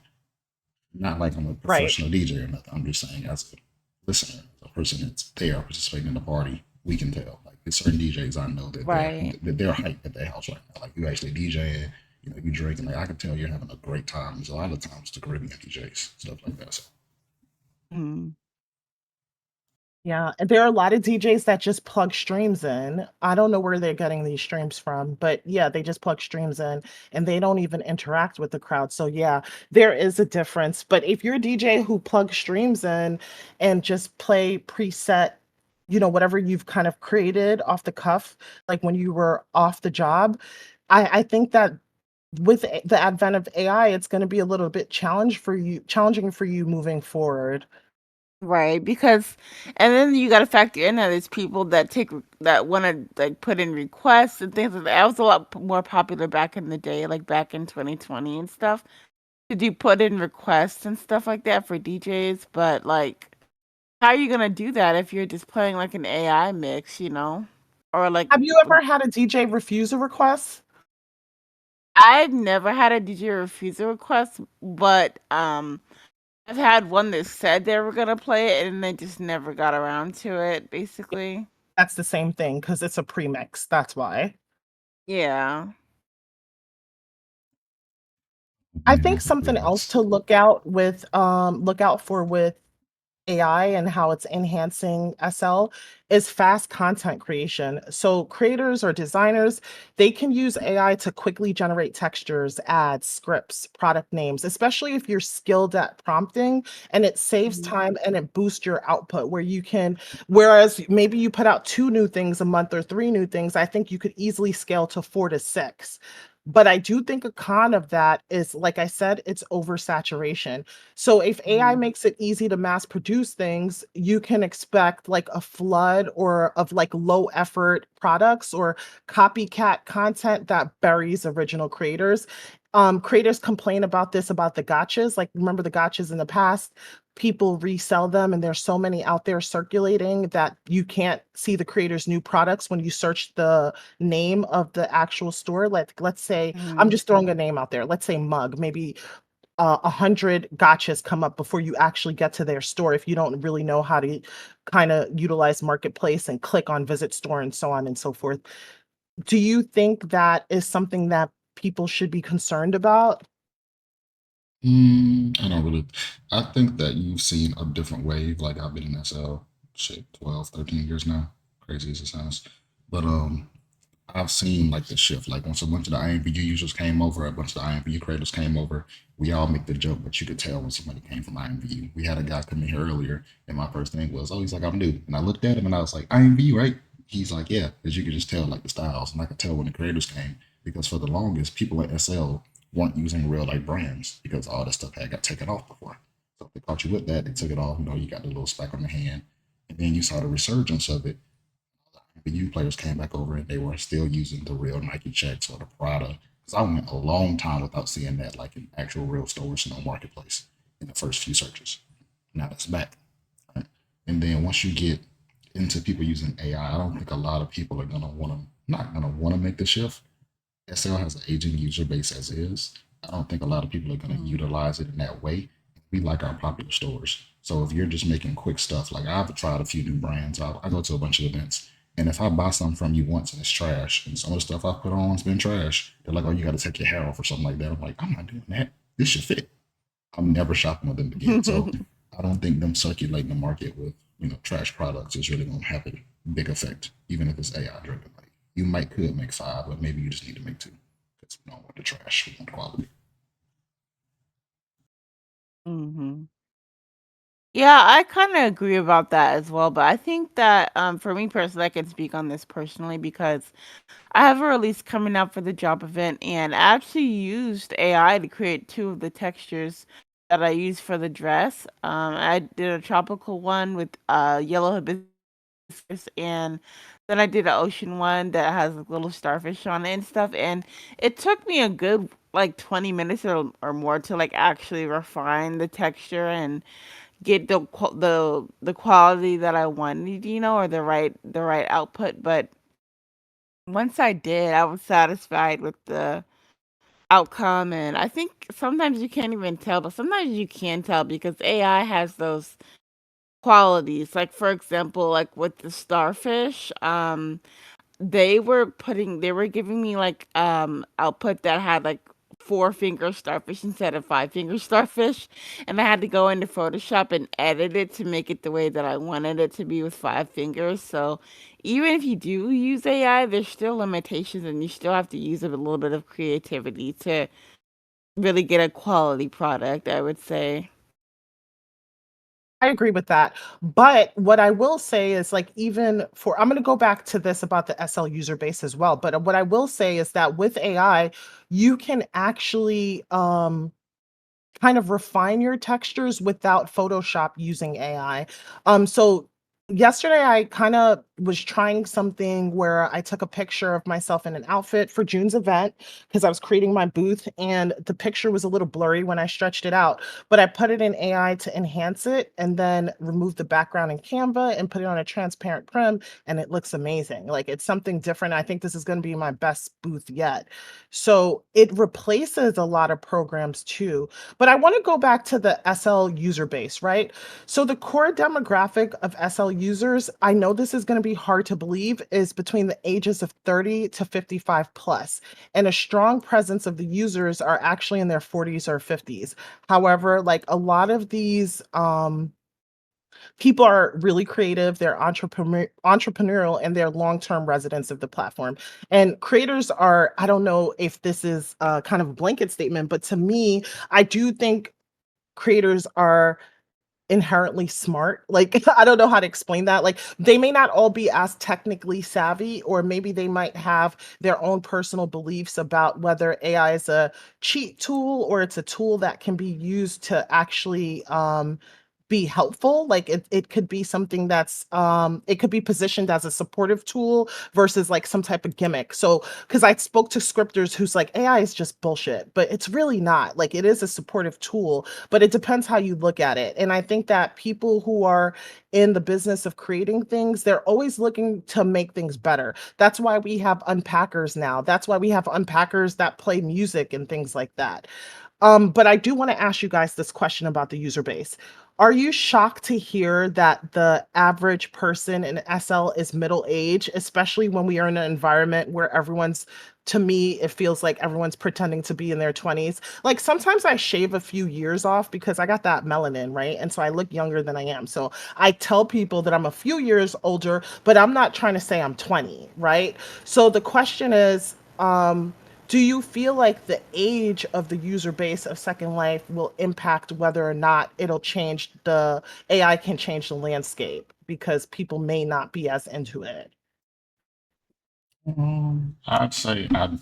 A: Not like I'm a
B: Right.
A: professional DJ or nothing. I'm just saying as a listener, as a person that's there participating in the party, we can tell. Like there's certain DJs I know
C: Right.
A: that they're hyped at their house right now. Like you actually DJing, you drinking. Like I can tell you're having a great time. There's a lot of times the Caribbean DJs, stuff like that. So
C: Mhm.
B: Yeah, and there are a lot of DJs that just plug streams in. I don't know where they're getting these streams from, but yeah, they just plug streams in and they don't even interact with the crowd. So yeah, there is a difference. But if you're a DJ who plugs streams in and just play preset, whatever you've kind of created off the cuff, like when you were off the job, I think that with the advent of AI, it's going to be a little bit challenging for you moving forward.
C: Right, because and then you gotta factor in that there's people that wanna, like, put in requests and things like that. That was a lot more popular back in the day, like, back in 2020 and stuff, to do put in requests and stuff like that for DJs, but, like, how are you gonna do that if you're just playing, like, an AI mix, you know? Or, like,
B: Have you ever had a DJ refuse a request?
C: I've never had a DJ refuse a request, but, I've had one that said they were gonna play it, and they just never got around to it, basically.
B: That's the same thing because it's a premix, that's why.
C: Yeah.
B: I
A: being
B: think
A: with the
B: something else
A: remix.
B: to look out for with AI and how it's enhancing SL is fast content creation. So creators or designers, they can use AI to quickly generate textures, ads, scripts, product names, especially if you're skilled at prompting, and it saves
C: Mhm.
B: time and it boosts your output where you can whereas maybe you put out 2 new things a month or 3 new things, I think you could easily scale to 4 to 6. But I do think a con of that is, like I said, it's oversaturation. So if AI
C: Mhm.
B: makes it easy to mass produce things, you can expect like a flood or of like low effort products or copycat content that buries original creators. Creators complain about this about the gotchas. Like remember the gotchas in the past? People resell them, and there's so many out there circulating that you can't see the creator's new products when you search the name of the actual store. Like let's say I'm
C: Mhm.
B: just throwing a name out there. Let's say mug. Maybe 100 gotchas come up before you actually get to their store if you don't really know how to kind of utilize marketplace and click on visit store and so on and so forth. Do you think that is something that people should be concerned about?
A: I don't really. I think that you've seen a different wave. Like I've been in SL shit 12, 13 years now. Crazy as it sounds, but I've seen like the shift. Like once a bunch of the IMVU users came over, a bunch of the IMVU creators came over, we all make the joke, but you could tell when somebody came from IMVU. We had a guy come in here earlier, and my first thing was, "Oh, he's like, I'm new." And I looked at him and I was like, "IMVU, right?" He's like, "Yeah," because you could just tell like the styles, and I could tell when the creators came because for the longest, people at SL weren't using real life brands because all this stuff had got taken off before. So if they caught you with that, they took it off. You got the little speck on the hand, and then you saw the resurgence of it the U players came back over and they were still using the real Nike checks or the Prada. Because I went a long time without seeing that like in actual real stores in the marketplace in the first few searches. Now it's back. Right? And then once you get into people using AI, I don't think a lot of people are gonna want to not gonna want to make the shift. SL has an aging user base as is. I don't think a lot of people are going to
C: Mhm.
A: utilize it in that way. We like our popular stores. So if you're just making quick stuff, like I've tried a few new brands, I go to a bunch of events. And if I buy something from you once and it's trash, and some of the stuff I put on's been trash, they're like, "Oh, you got to take your hair off or something like that." I'm like, "I'm not doing that. This should fit." I'm never shopping with them again. So I don't think them circulating the market with trash products is really going to have a big effect, even if it's AI driven. Like you might could make five, but maybe you just need to make two because we don't want the trash. We want quality.
C: Mhm. Yeah, I kind of agree about that as well. But I think that for me personally, I can speak on this personally because I have a release coming up for the job event, and I actually used AI to create two of the textures that I used for the dress. I did a tropical one with yellow hibiscus, and then I did an ocean one that has like, little starfish on it and stuff. And it took me a good like 20 minutes or more to like actually refine the texture and get the quality that I wanted, or the right output. But once I did, I was satisfied with the outcome, and I think sometimes you can't even tell, but sometimes you can tell because AI has those qualities. Like for example, like with the starfish, they were giving me, like, output that had, like, 4-finger starfish instead of 5-finger starfish, and I had to go into Photoshop and edit it to make it the way that I wanted it to be with 5 fingers, so even if you do use AI, there's still limitations, and you still have to use a little bit of creativity to really get a quality product, I would say.
B: I agree with that. But what I will say is like even for I'm going to go back to this about the SL user base as well, but what I will say is that with AI, you can actually kind of refine your textures without Photoshop using AI. So yesterday I kind of was trying something where I took a picture of myself in an outfit for June's event because I was creating my booth and the picture was a little blurry when I stretched it out, but I put it in AI to enhance it and then remove the background in Canva and put it on a transparent prim and it looks amazing. Like it's something different. I think this is going to be my best booth yet. So it replaces a lot of programs too, but I want to go back to the SL user base, right? So the core demographic of SL users, I know this is going to be hard to believe, is between the ages of 30 to 55 plus, and a strong presence of the users are actually in their 40s or 50s. However, like a lot of these people are really creative, they're entrepreneurial, and they're long-term residents of the platform. And creators are, I don't know if this is kind of a blanket statement, but to me, I do think creators are inherently smart. Like, I don't know how to explain that. Like, they may not all be as technically savvy, or maybe they might have their own personal beliefs about whether AI is a cheat tool or it's a tool that can be used to actually be helpful. Like it could be something that's it could be positioned as a supportive tool versus like some type of gimmick. So because I spoke to scripters who's like AI is just bullshit, but it's really not. Like it is a supportive tool, but it depends how you look at it. And I think that people who are in the business of creating things, they're always looking to make things better. That's why we have unpackers now. That's why we have unpackers that play music and things like that. But I do want to ask you guys this question about the user base. Are you shocked to hear that the average person in SL is middle age, especially when we are in an environment where everyone's, to me, it feels like everyone's pretending to be in their 20s. Like sometimes I shave a few years off because I got that melanin, right? And so I look younger than I am. So I tell people that I'm a few years older, but I'm not trying to say I'm 20, right? So the question is, do you feel like the age of the user base of Second Life will impact whether or not it'll change the AI can change the landscape because people may not be as into it?
A: I'd say I don't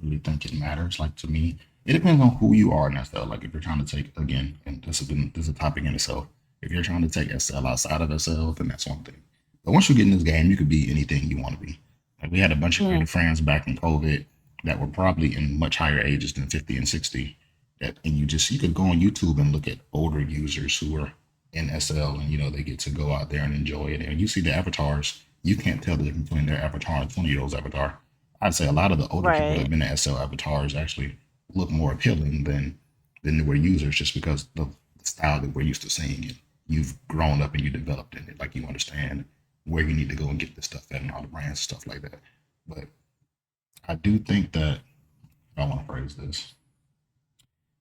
A: really think it matters. Like to me, it depends on who you are in SL. Like if you're trying to take again, and this is a topic in itself. If you're trying to take SL outside of SL, then that's one thing. But once you get in this game, you could be anything you want to be. Like we had a bunch of
B: Mm,
A: creative friends back in COVID that were probably in much higher ages than 50 and 60. That and you could go on YouTube and look at older users who are in SL, and they get to go out there and enjoy it. And you see the avatars, you can't tell the difference between their avatar and 20-year-old's avatar. I'd say a lot of the older people that
C: Right.
A: have been in SL avatars actually look more appealing than newer users, just because of the style that we're used to seeing it. You've grown up and you developed in it, like you understand where you need to go and get this stuff at and all the brands and stuff like that. But I do think that I want to phrase this.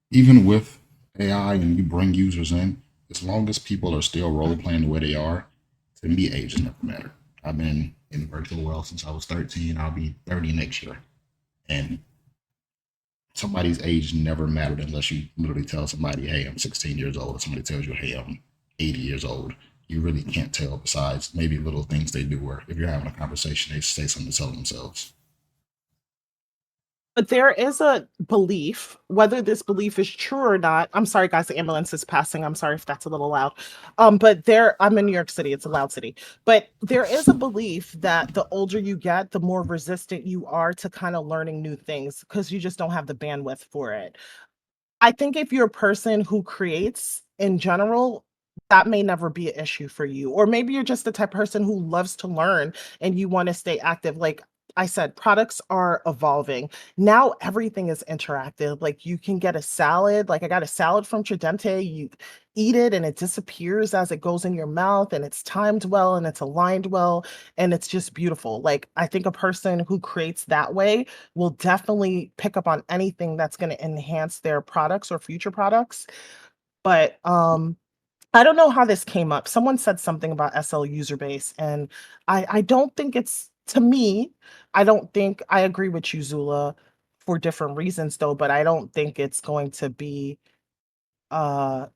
A: Even with AI and you bring users in, as long as people are still role playing the way they are, to me, age has never mattered. I've been in the virtual world since I was 13. I'll be 30 next year. And somebody's age never mattered unless you literally tell somebody, hey, I'm 16 years old, or somebody tells you, hey, I'm 80 years old. You really can't tell besides maybe little things they do where if you're having a conversation, they say something to tell themselves.
B: But there is a belief, whether this belief is true or not. I'm sorry, guys, the ambulance is passing. I'm sorry if that's a little loud. But I'm in New York City, it's a loud city. But there is a belief that the older you get, the more resistant you are to kind of learning new things because you just don't have the bandwidth for it. I think if you're a person who creates in general, that may never be an issue for you. Or maybe you're just the type of person who loves to learn and you want to stay active. Like I said, products are evolving. Now everything is interactive. Like you can get a salad. Like I got a salad from Tridente. You eat it and it disappears as it goes in your mouth and it's timed well and it's aligned well and it's just beautiful. Like I think a person who creates that way will definitely pick up on anything that's going to enhance their products or future products. But I don't know how this came up. Someone said something about SL user base, and I don't think it's to me. I don't think I agree with you, Zula, for different reasons though. But I don't think it's going to be uh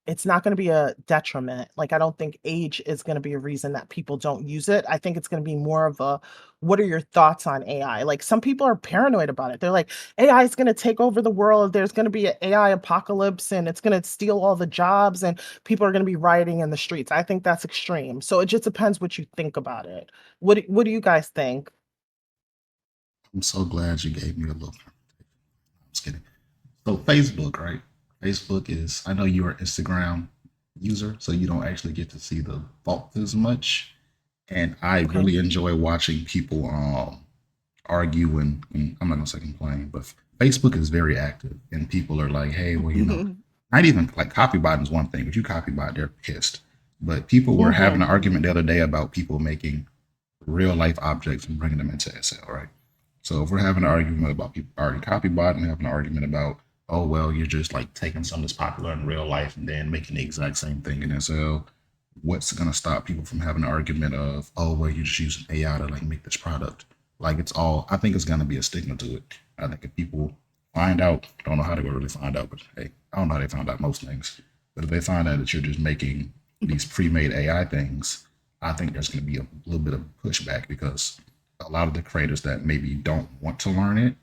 B: it's not gonna be a detriment. Like, I don't think age is gonna be a reason that people don't use it. I think it's gonna be more of a, "What are your thoughts on AI?" Like, some people are paranoid about it. They're like, "AI is gonna take over the world. There's gonna be an AI apocalypse, and it's gonna steal all the jobs, and people are gonna be rioting in the streets." I think that's extreme. So it just depends what you think about it. What do you guys think?
A: I'm so glad you gave me a little. I'm just kidding. So Facebook, right? Facebook is. I know you're an Instagram user, so you don't actually get to see the faults as much. And I
B: Okay.
A: really enjoy watching people argue and I'm not gonna say complain, but Facebook is very active, and people are like, "Hey, well, not even like copy bot is one thing, but you copy bot, they're pissed." But people were having
B: Mhm.
A: an argument the other day about people making real life objects and bringing them into SL, right? So if we're having an argument about people already copy bot and having an argument about, oh well, you're just like taking something that's popular in real life and then making the exact same thing in SL, what's gonna stop people from having an argument of, oh well, you're just using AI to like make this product? Like it's all. I think it's gonna be a stigma to it. I think if people find out, I don't know how they will really find out, but hey, I don't know how they found out most things. But if they find out that you're just making these pre-made AI things, I think there's going to be a little bit of pushback because a lot of the creators that maybe don't want to learn it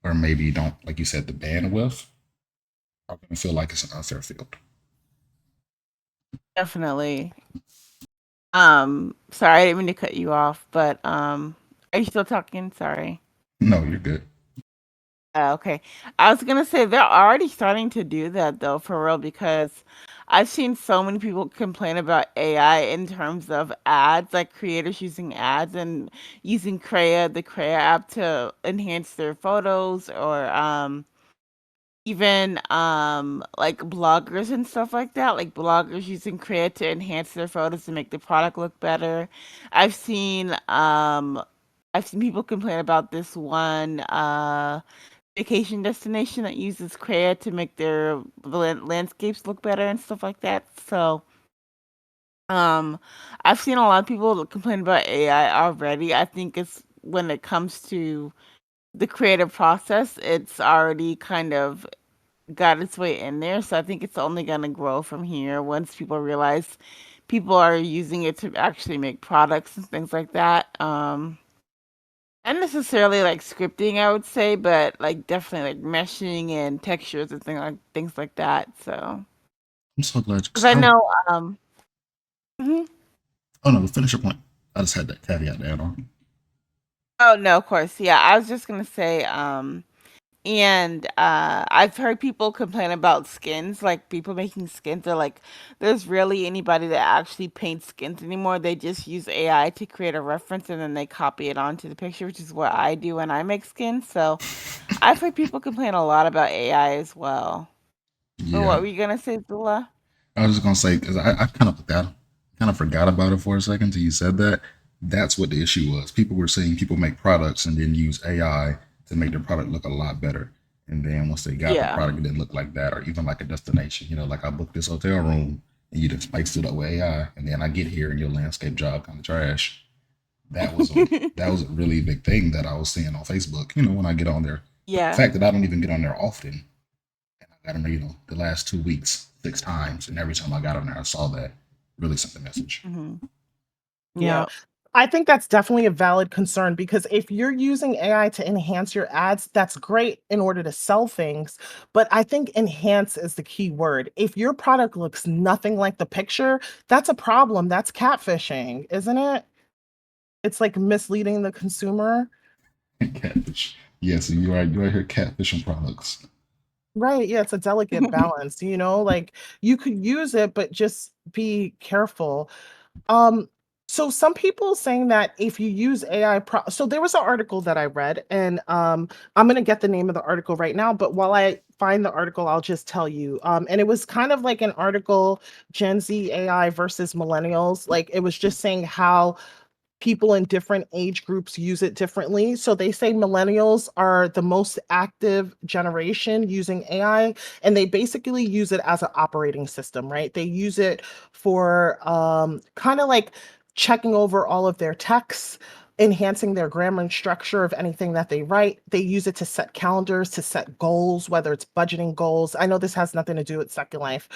A: or maybe don't, like you said, the bandwidth are going to feel like it's an unfair field.
C: Definitely. Sorry, I didn't mean to cut you off, but are you still talking? Sorry.
A: No, you're good.
C: Okay. I was gonna say they're already starting to do that though, for real, because I've seen so many people complain about AI in terms of ads, like creators using ads and using the Crea app to enhance their photos or even like bloggers and stuff like that, like bloggers using Crea to enhance their photos to make the product look better. I've seen um I've seen people complain about this one vacation destination that uses Crea to make their landscapes look better and stuff like that. So, um, I've seen a lot of people complain about AI already. I think it's when it comes to the creative process, it's already kind of got its way in there. So I think it's only gonna grow from here once people realize people are using it to actually make products and things like that. Not necessarily like scripting, I would say, but like definitely like meshing and textures and things like that. So,
A: I'm so glad.
C: because I know, mhm.
A: Oh no, finish your point. I just had that caveat to add on.
C: Oh no, of course, yeah. I was just gonna say, and I've heard people complain about skins, like people making skins. They're like, there's rarely anybody that actually paints skins anymore. They just use AI to create a reference and then they copy it onto the picture, which is what I do when I make skins. So I've heard people complain a lot about AI as well. But
A: Yeah,
C: what were you gonna say, Zula?
A: I was just gonna say because I kind of forgot about it for a second until you said that. That's what the issue was. People were saying people make products and then use AI to make their product look a lot better. And then once they got the
C: Yeah.
A: product, it didn't look like that, or even like a destination. You know, like I booked this hotel room and you just spiced it up with AI, and then I get here and your landscape job kind of trash. That was a really big thing that I was seeing on Facebook. You know, when I get on there, but the
C: Yeah.
A: fact that I don't even get on there often, and I got on there, you know, the last 2 weeks, 6 times, and every time I got on there, I saw that really sent the message.
C: Mhm.
B: Yeah.
C: Yep.
B: I think that's definitely a valid concern because if you're using AI to enhance your ads, that's great in order to sell things. But I think enhance is the key word. If your product looks nothing like the picture, that's a problem. That's catfishing, isn't it? It's like misleading the consumer.
A: Catfish. Yes, and you are here catfishing products.
B: Right. Yeah. It's a delicate balance, like you could use it, but just be careful. Um, so some people saying that if you use so there was an article that I read, and I'm gonna get the name of the article right now, but while I find the article, I'll just tell you. And it was kind of like an article, Gen Z AI versus millennials. Like it was just saying how people in different age groups use it differently. So they say millennials are the most active generation using AI, and they basically use it as an operating system, right? They use it for kind of like checking over all of their texts, enhancing their grammar and structure of anything that they write. They use it to set calendars, to set goals, whether it's budgeting goals. I know this has nothing to do with Second Life.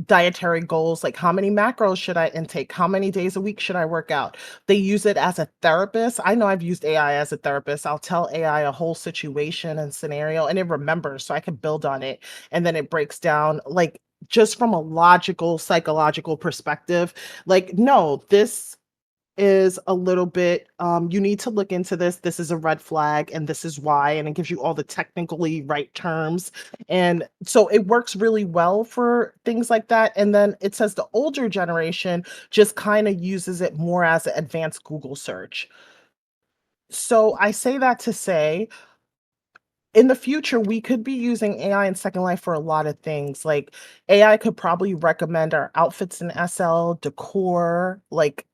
B: Dietary goals, like how many macros should I intake? How many days a week should I work out? They use it as a therapist. I know I've used AI as a therapist. I'll tell AI a whole situation and scenario, and it remembers, so I can build on it. And then it breaks down, like, just from a logical, psychological perspective. Like, no, this is a little bit, you need to look into this. This is a red flag, and this is why. And it gives you all the technically right terms. And so it works really well for things like that. And then it says the older generation just kind of uses it more as an advanced Google search. So I say that to say, in the future, we could be using AI in Second Life for a lot of things. Like AI could probably recommend our outfits in SL, decor, like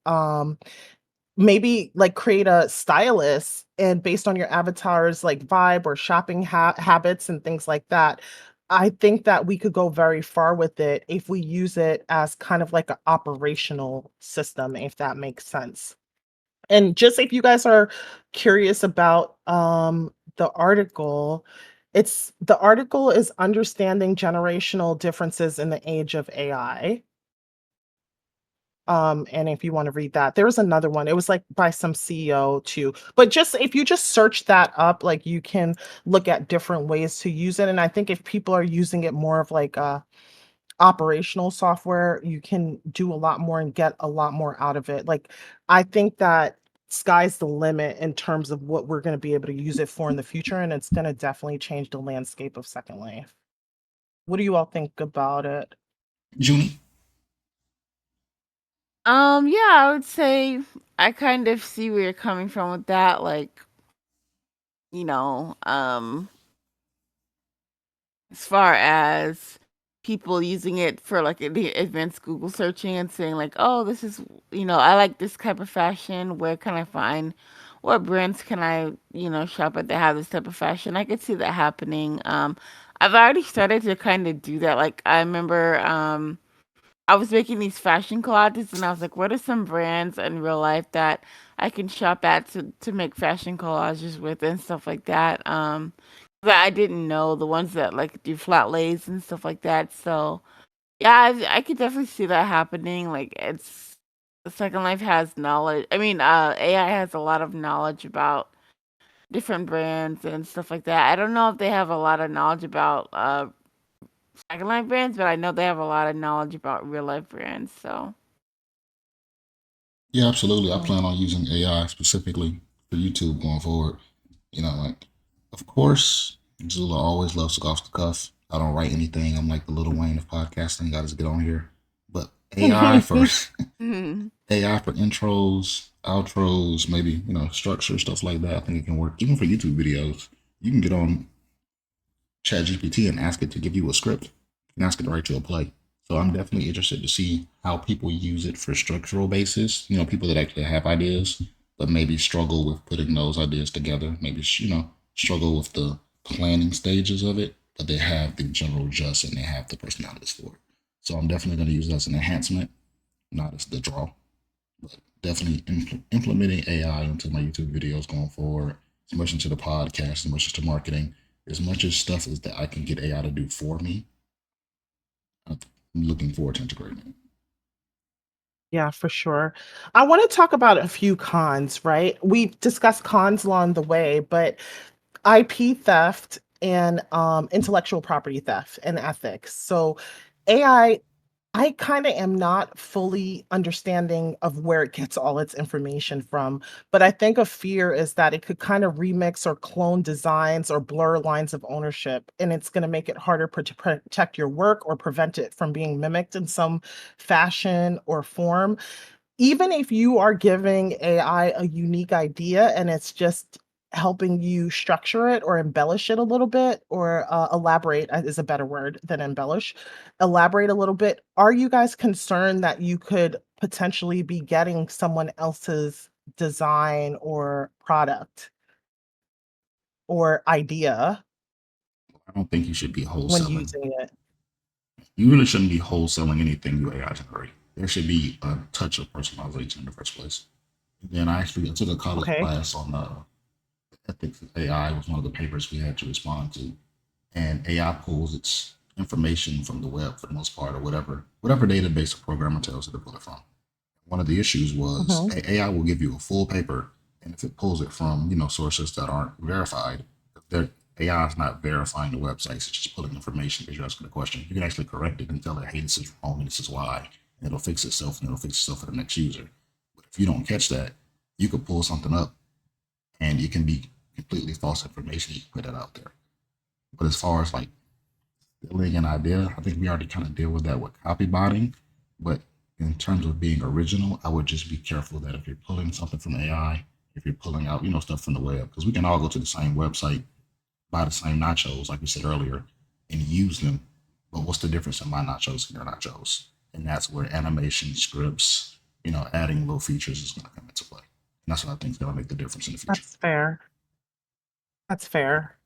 B: maybe like create a stylist, and based on your avatar's like vibe or shopping habits and things like that. I think that we could go very far with it if we use it as kind of like an operational system, if that makes sense. And just if you guys are curious about the article, the article is understanding generational differences in the age of AI. And if you want to read that, there was another one. It was like by some CEO too. But just if you just search that up, like you can look at different ways to use it. And I think if people are using it more of like operational software, you can do a lot more and get a lot more out of it. Like I think that sky's the limit in terms of what we're going to be able to use it for in the future. And it's going to definitely change the landscape of Second Life. What do you all think about it?
A: Junie,
C: Yeah, I would say I kind of see where you're coming from with that. Like, you know, as far as people using it for like the advanced Google searching and saying like, oh, this is, I like this type of fashion. Where can I find, what brands can I, shop at that have this type of fashion? I could see that happening. I've already started to kind of do that. Like, I remember, I was making these fashion collages and I was like, what are some brands in real life that I can shop at to make fashion collages with and stuff like that. But I didn't know the ones that like do flat lays and stuff like that. So yeah, I could definitely see that happening. Like it's Second Life has knowledge. I mean, AI has a lot of knowledge about different brands and stuff like that. I don't know if they have a lot of knowledge about Second Life brands, but I know they have a lot of knowledge about real life brands. So
A: yeah, absolutely. I
B: Mm.
A: plan on using AI specifically for YouTube going forward. Like, of course, Zula always loves to go off the cuff. I don't write anything. I'm like the Little Wayne of podcasting. I just get on here. But AI for
C: Mhm.
A: AI for intros, outros, maybe structure stuff like that. I think it can work even for YouTube videos. You can get on ChatGPT and ask it to give you a script and ask it to write you a play. So I'm definitely interested to see how people use it for structural basis. People that actually have ideas, but maybe struggle with putting those ideas together. Maybe struggle with the planning stages of it, but they have the general gist and they have the personalities for it. So I'm definitely going to use that as an enhancement, not as the draw. But definitely implementing AI into my YouTube videos going forward, as much into the podcast, as much into marketing, as much as stuff as that I can get AI to do for me. I'm looking forward to integrating it.
B: Yeah, for sure. I want to talk about a few cons, right? We've discussed cons along the way, but IP theft and intellectual property theft and ethics. So I kind of am not fully understanding of where it gets all its information from, but I think a fear is that it could kind of remix or clone designs or blur lines of ownership, and it's going to make it harder to protect your work or prevent it from being mimicked in some fashion or form. Even if you are giving AI a unique idea and it's just helping you structure it or embellish it a little bit or, elaborate, is a better word than embellish, elaborate a little bit, are you guys concerned that you could potentially be getting someone else's design or product or idea
A: I don't think you should be
B: when
A: wholesaling.
B: using it?
A: You really shouldn't be wholesaling anything you AI generate. There should be a touch of personalization in the first place. And then I took a college
B: Okay.
A: class on ethics of AI. Was one of the papers we had to respond to. And AI pulls its information from the web for the most part, or whatever database a programmer tells it to pull it from. One of the issues was
B: Mhm.
A: AI will give you a full paper, and if it pulls it from sources that aren't verified, their AI is not verifying the websites. It's just pulling information because you're asking a question. You can actually correct it and tell it, "Hey, this is wrong, and this is why," and it'll fix itself, and it'll fix itself for the next user. But if you don't catch that, you could pull something up, and it can be completely false information. You can put that out there. But as far as like stealing an idea, I think we already kind of deal with that with copybotting. But in terms of being original, I would just be careful that if you're pulling something from AI, if you're pulling out, stuff from the web, because we can all go to the same website, buy the same nachos, like we said earlier, and use them. But what's the difference in my nachos and your nachos? And that's where animation scripts, adding little features is going to come into play. And that's what I think is going to make the difference in the future.
B: That's fair. That's fair.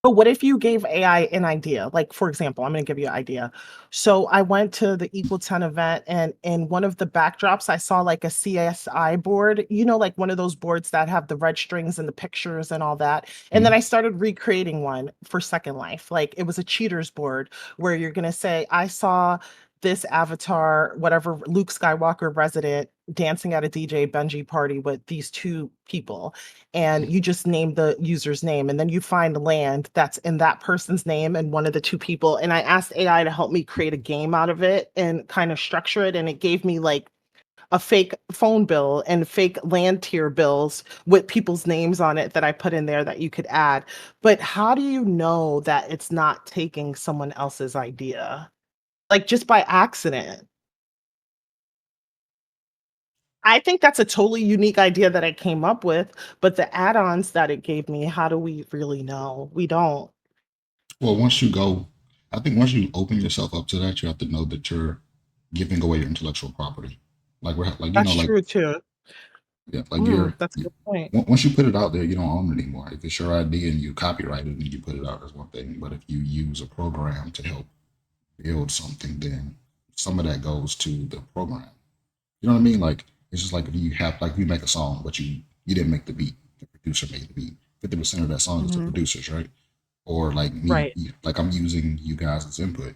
B: But what if you gave AI an idea? Like, for example, I'm gonna give you an idea. So I went to the Equal 10 event, and in one of the backdrops, I saw like a CSI board, like one of those boards that have the red strings and the pictures and all that. And then
A: Mhm.
B: I started recreating one for Second Life. Like it was a cheaters board where you're gonna say, I saw this avatar, whatever Luke Skywalker resident dancing at a DJ Benji party with these two people, and you just name the user's name, and then you find land that's in that person's name and one of the two people. And I asked AI to help me create a game out of it and kind of structure it, and it gave me like a fake phone bill and fake land tier bills with people's names on it that I put in there that you could add. But how do you know that it's not taking someone else's idea, like just by accident? I think that's a totally unique idea that I came up with, but the add-ons that it gave me, how do we really know? We don't.
A: Well, I think once you open yourself up to that, you have to know that you're giving away your intellectual property. Like we're like
B: That's true too.
A: yeah, like you're
B: That's a good point.
A: once you put it out there, you don't own it anymore. If it's your idea and you copyright it and you put it out, that's one thing. But if you use a program to help build something, then some of that goes to the program. You know what I mean? Like it's just like if you have like you make a song, but you didn't make the beat. The producer made the beat. 50% of that song is the
B: Mhm.
A: producers, right? Or like me,
B: Right.
A: like I'm using you guys as input.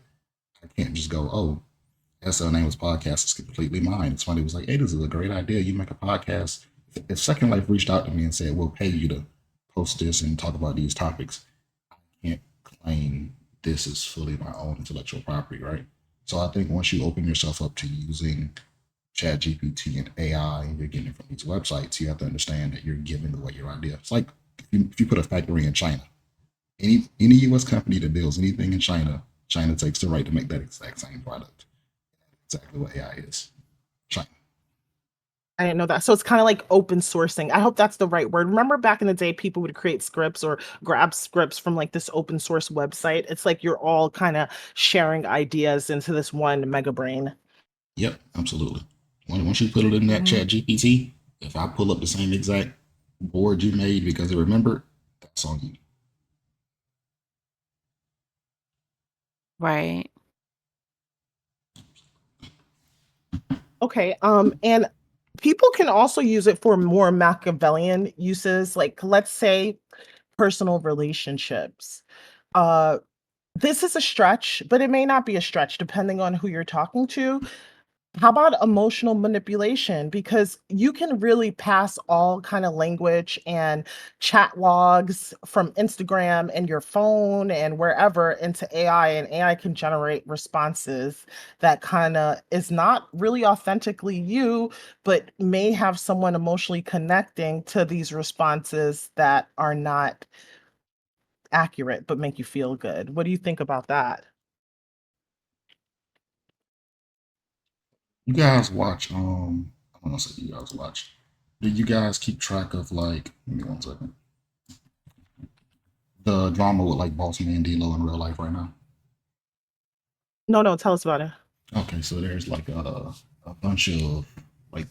A: I can't just go, oh, SL Nameless podcast is completely mine. It's funny. It was like, hey, this is a great idea. You make a podcast. If Second Life reached out to me and said, we'll pay you to post this and talk about these topics, I can't claim this is fully my own intellectual property, right? So I think once you open yourself up to using Chat GPT and AI, and you're getting it from these websites, you have to understand that you're giving away your idea. It's like if you put a factory in China, any U.S. company that builds anything in China, China takes the right to make that exact same product. Exactly what AI is. China.
B: I didn't know that. So it's kind of like open sourcing. I hope that's the right word. Remember back in the day, people would create scripts or grab scripts from like this open source website. It's like you're all kind of sharing ideas into this one mega brain.
A: Yep, absolutely. Once you put it in that
B: Mhm.
A: Chat GPT, if I pull up the same exact board you made because it remembered, that's on you.
C: Right.
B: Okay. And people can also use it for more Machiavellian uses, like let's say personal relationships. Uh, This is a stretch, but it may not be a stretch depending on who you're talking to. How about emotional manipulation? Because you can really pass all kind of language and chat logs from Instagram and your phone and wherever into AI, and AI can generate responses that kind of is not really authentically you, but may have someone emotionally connecting to these responses that are not accurate but make you feel good. What do you think about that?
A: You guys watch I'm gonna say you guys watch. Do you guys keep track of like give me 1 second. The drama with like Boss Man D-Lo in real life right now?
B: No, no, tell us about it.
A: Okay, so there's like a bunch of like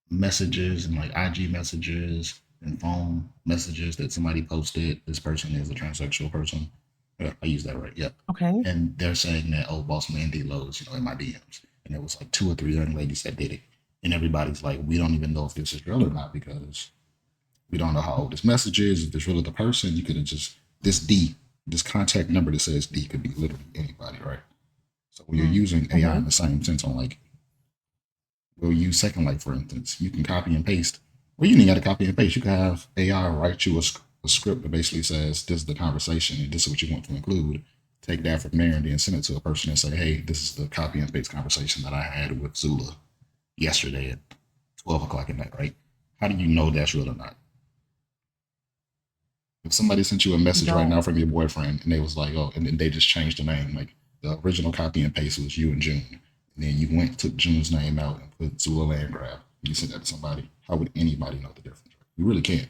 A: messages and like IG messages and phone messages that somebody posted. This person is a transsexual person. Yeah, I use that right. Yep.
B: Okay.
A: And they're saying that, oh, Boss Man D-Lo is, in my DMs. And it was like 2 or 3 young ladies that did it. And everybody's like, we don't even know if this is real or not because we don't know how old this message is. If it's really the person, you could have just, this contact number that says D could be literally anybody, right? So when you're using AI in
B: Mhm.
A: the same sense on like, we'll use Second Life, for instance. You can copy and paste. Well, you ain't got to copy and paste. You can have AI write you a script that basically says, this is the conversation and this is what you want to include. Take that from there and then send it to a person and say, hey, this is the copy and paste conversation that I had with Zula yesterday at 12 o'clock at night, right? How do you know that's real or not? If somebody sent you a
B: You
A: message right
B: don't.
A: now from your boyfriend and they was like, oh, and then they just changed the name, like the original copy and paste was you and June. And then you went, took June's name out and put Zula Landgrab. You sent that to somebody. How would anybody know the difference? You really can't.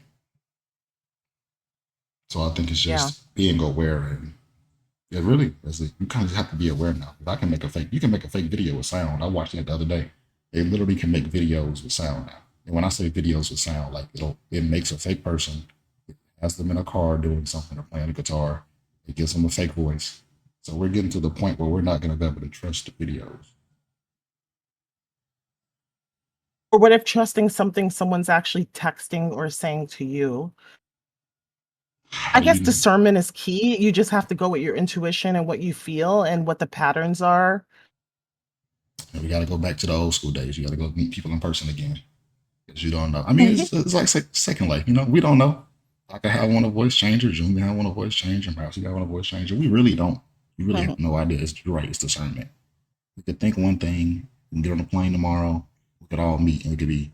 A: So I think it's
B: Yeah.
A: just being aware and it really is. You kind of have to be aware now. If I can make a fake, you can make a fake video with sound. I watched it the other day. It literally can make videos with sound now. And when I say videos with sound, like it makes a fake person, it has them in a car doing something or playing a guitar. It gives them a fake voice. So we're getting to the point where we're not going to be able to trust the videos.
B: Or what if trusting something someone's actually texting or saying to you?
A: How
B: I
A: do
B: guess
A: you?
B: discernment is key. You just have to go with your intuition and what you feel and what the patterns are.
A: We got to go back to the old school days. You got to go meet people in person again because you don't know. I mean, it's like Second Life. We don't know. I could have one a voice changer. June can have one a voice changer. Perhaps you got one a voice changer. We really don't. We really have no idea. You're right. It's discernment. We could think one thing and get on a plane tomorrow. We could all meet and it could be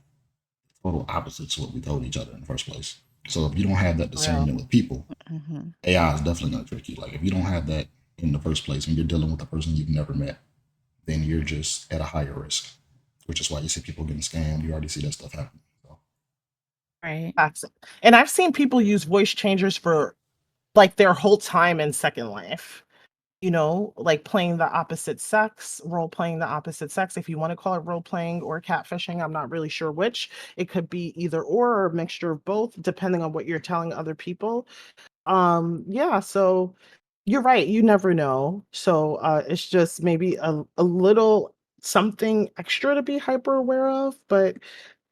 A: total opposites to what we told each other in the first place. So if you don't have that
B: Well,
A: discernment with people,
C: Mhm.
A: AI is definitely going to trick you. Like if you don't have that in the first place when you're dealing with a person you've never met, then you're just at a higher risk, which is why you see people getting scammed. You already see that stuff happening. So
C: Right.
B: facts. And I've seen people use voice changers for like their whole time in Second Life. Like playing the opposite sex, role playing the opposite sex. If you want to call it role playing or catfishing, I'm not really sure which. It could be either or a mixture of both, depending on what you're telling other people. Yeah, so you're right, you never know. So it's just maybe a little something extra to be hyper aware of, but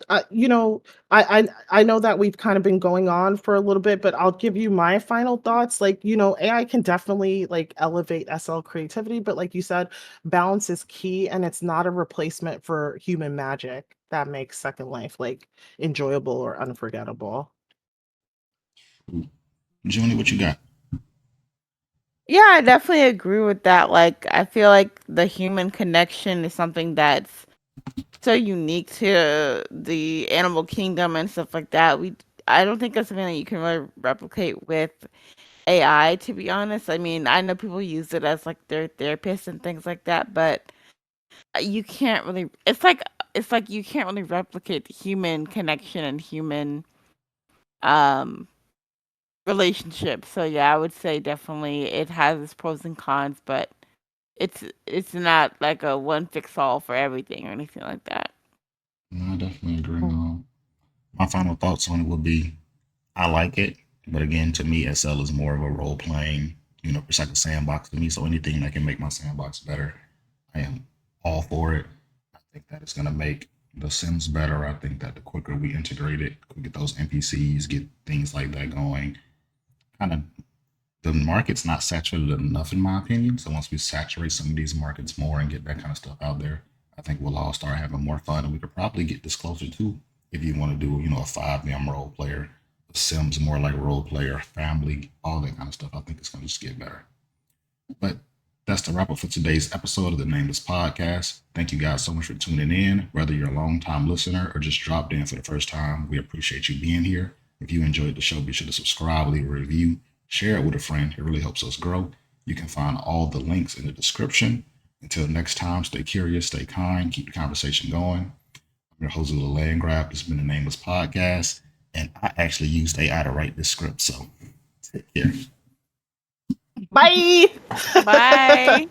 B: uh, you know, I know that we've kind of been going on for a little bit, but I'll give you my final thoughts. Like, AI can definitely like elevate SL creativity, but like you said, balance is key and it's not a replacement for human magic that makes Second Life like enjoyable or unforgettable.
A: Junie, what you got?
C: Yeah, I definitely agree with that. Like, I feel like the human connection is something that's so unique to the animal kingdom and stuff like that. I don't think that's something that you can really replicate with AI, to be honest. I mean, I know people use it as like their therapist and things like that, but you can't really. It's like you can't really replicate the human connection and human um relationship. So yeah, I would say definitely it has its pros and cons, but it's not like a one fix all for everything or anything like that.
A: No, I definitely agree.
B: Mm.
A: My final thoughts on it would be I like it, but again, to me, SL is more of a role playing. It's like a sandbox to me. So anything that can make my sandbox better, I am all for it. I think that it's going to make the Sims better. I think that the quicker we integrate it, we get those NPCs, get things like that going, kind of the market's not saturated enough, in my opinion. So once we saturate some of these markets more and get that kind of stuff out there, I think we'll all start having more fun, and we could probably get this closer too. If you want to do, a 5M role player, Sims more like role player, family, all that kind of stuff, I think it's going to just get better. But that's the wrap up for today's episode of the Nameless Podcast. Thank you guys so much for tuning in. Whether you're a long time listener or just dropped in for the first time, we appreciate you being here. If you enjoyed the show, be sure to subscribe, leave a review, share it with a friend. It really helps us grow. You can find all the links in the description. Until next time, stay curious, stay kind, keep the conversation going. I'm your host, Little Land Grab. This has been the Nameless Podcast, and I actually used AI to write this script, so take care.
B: Bye.
C: Bye.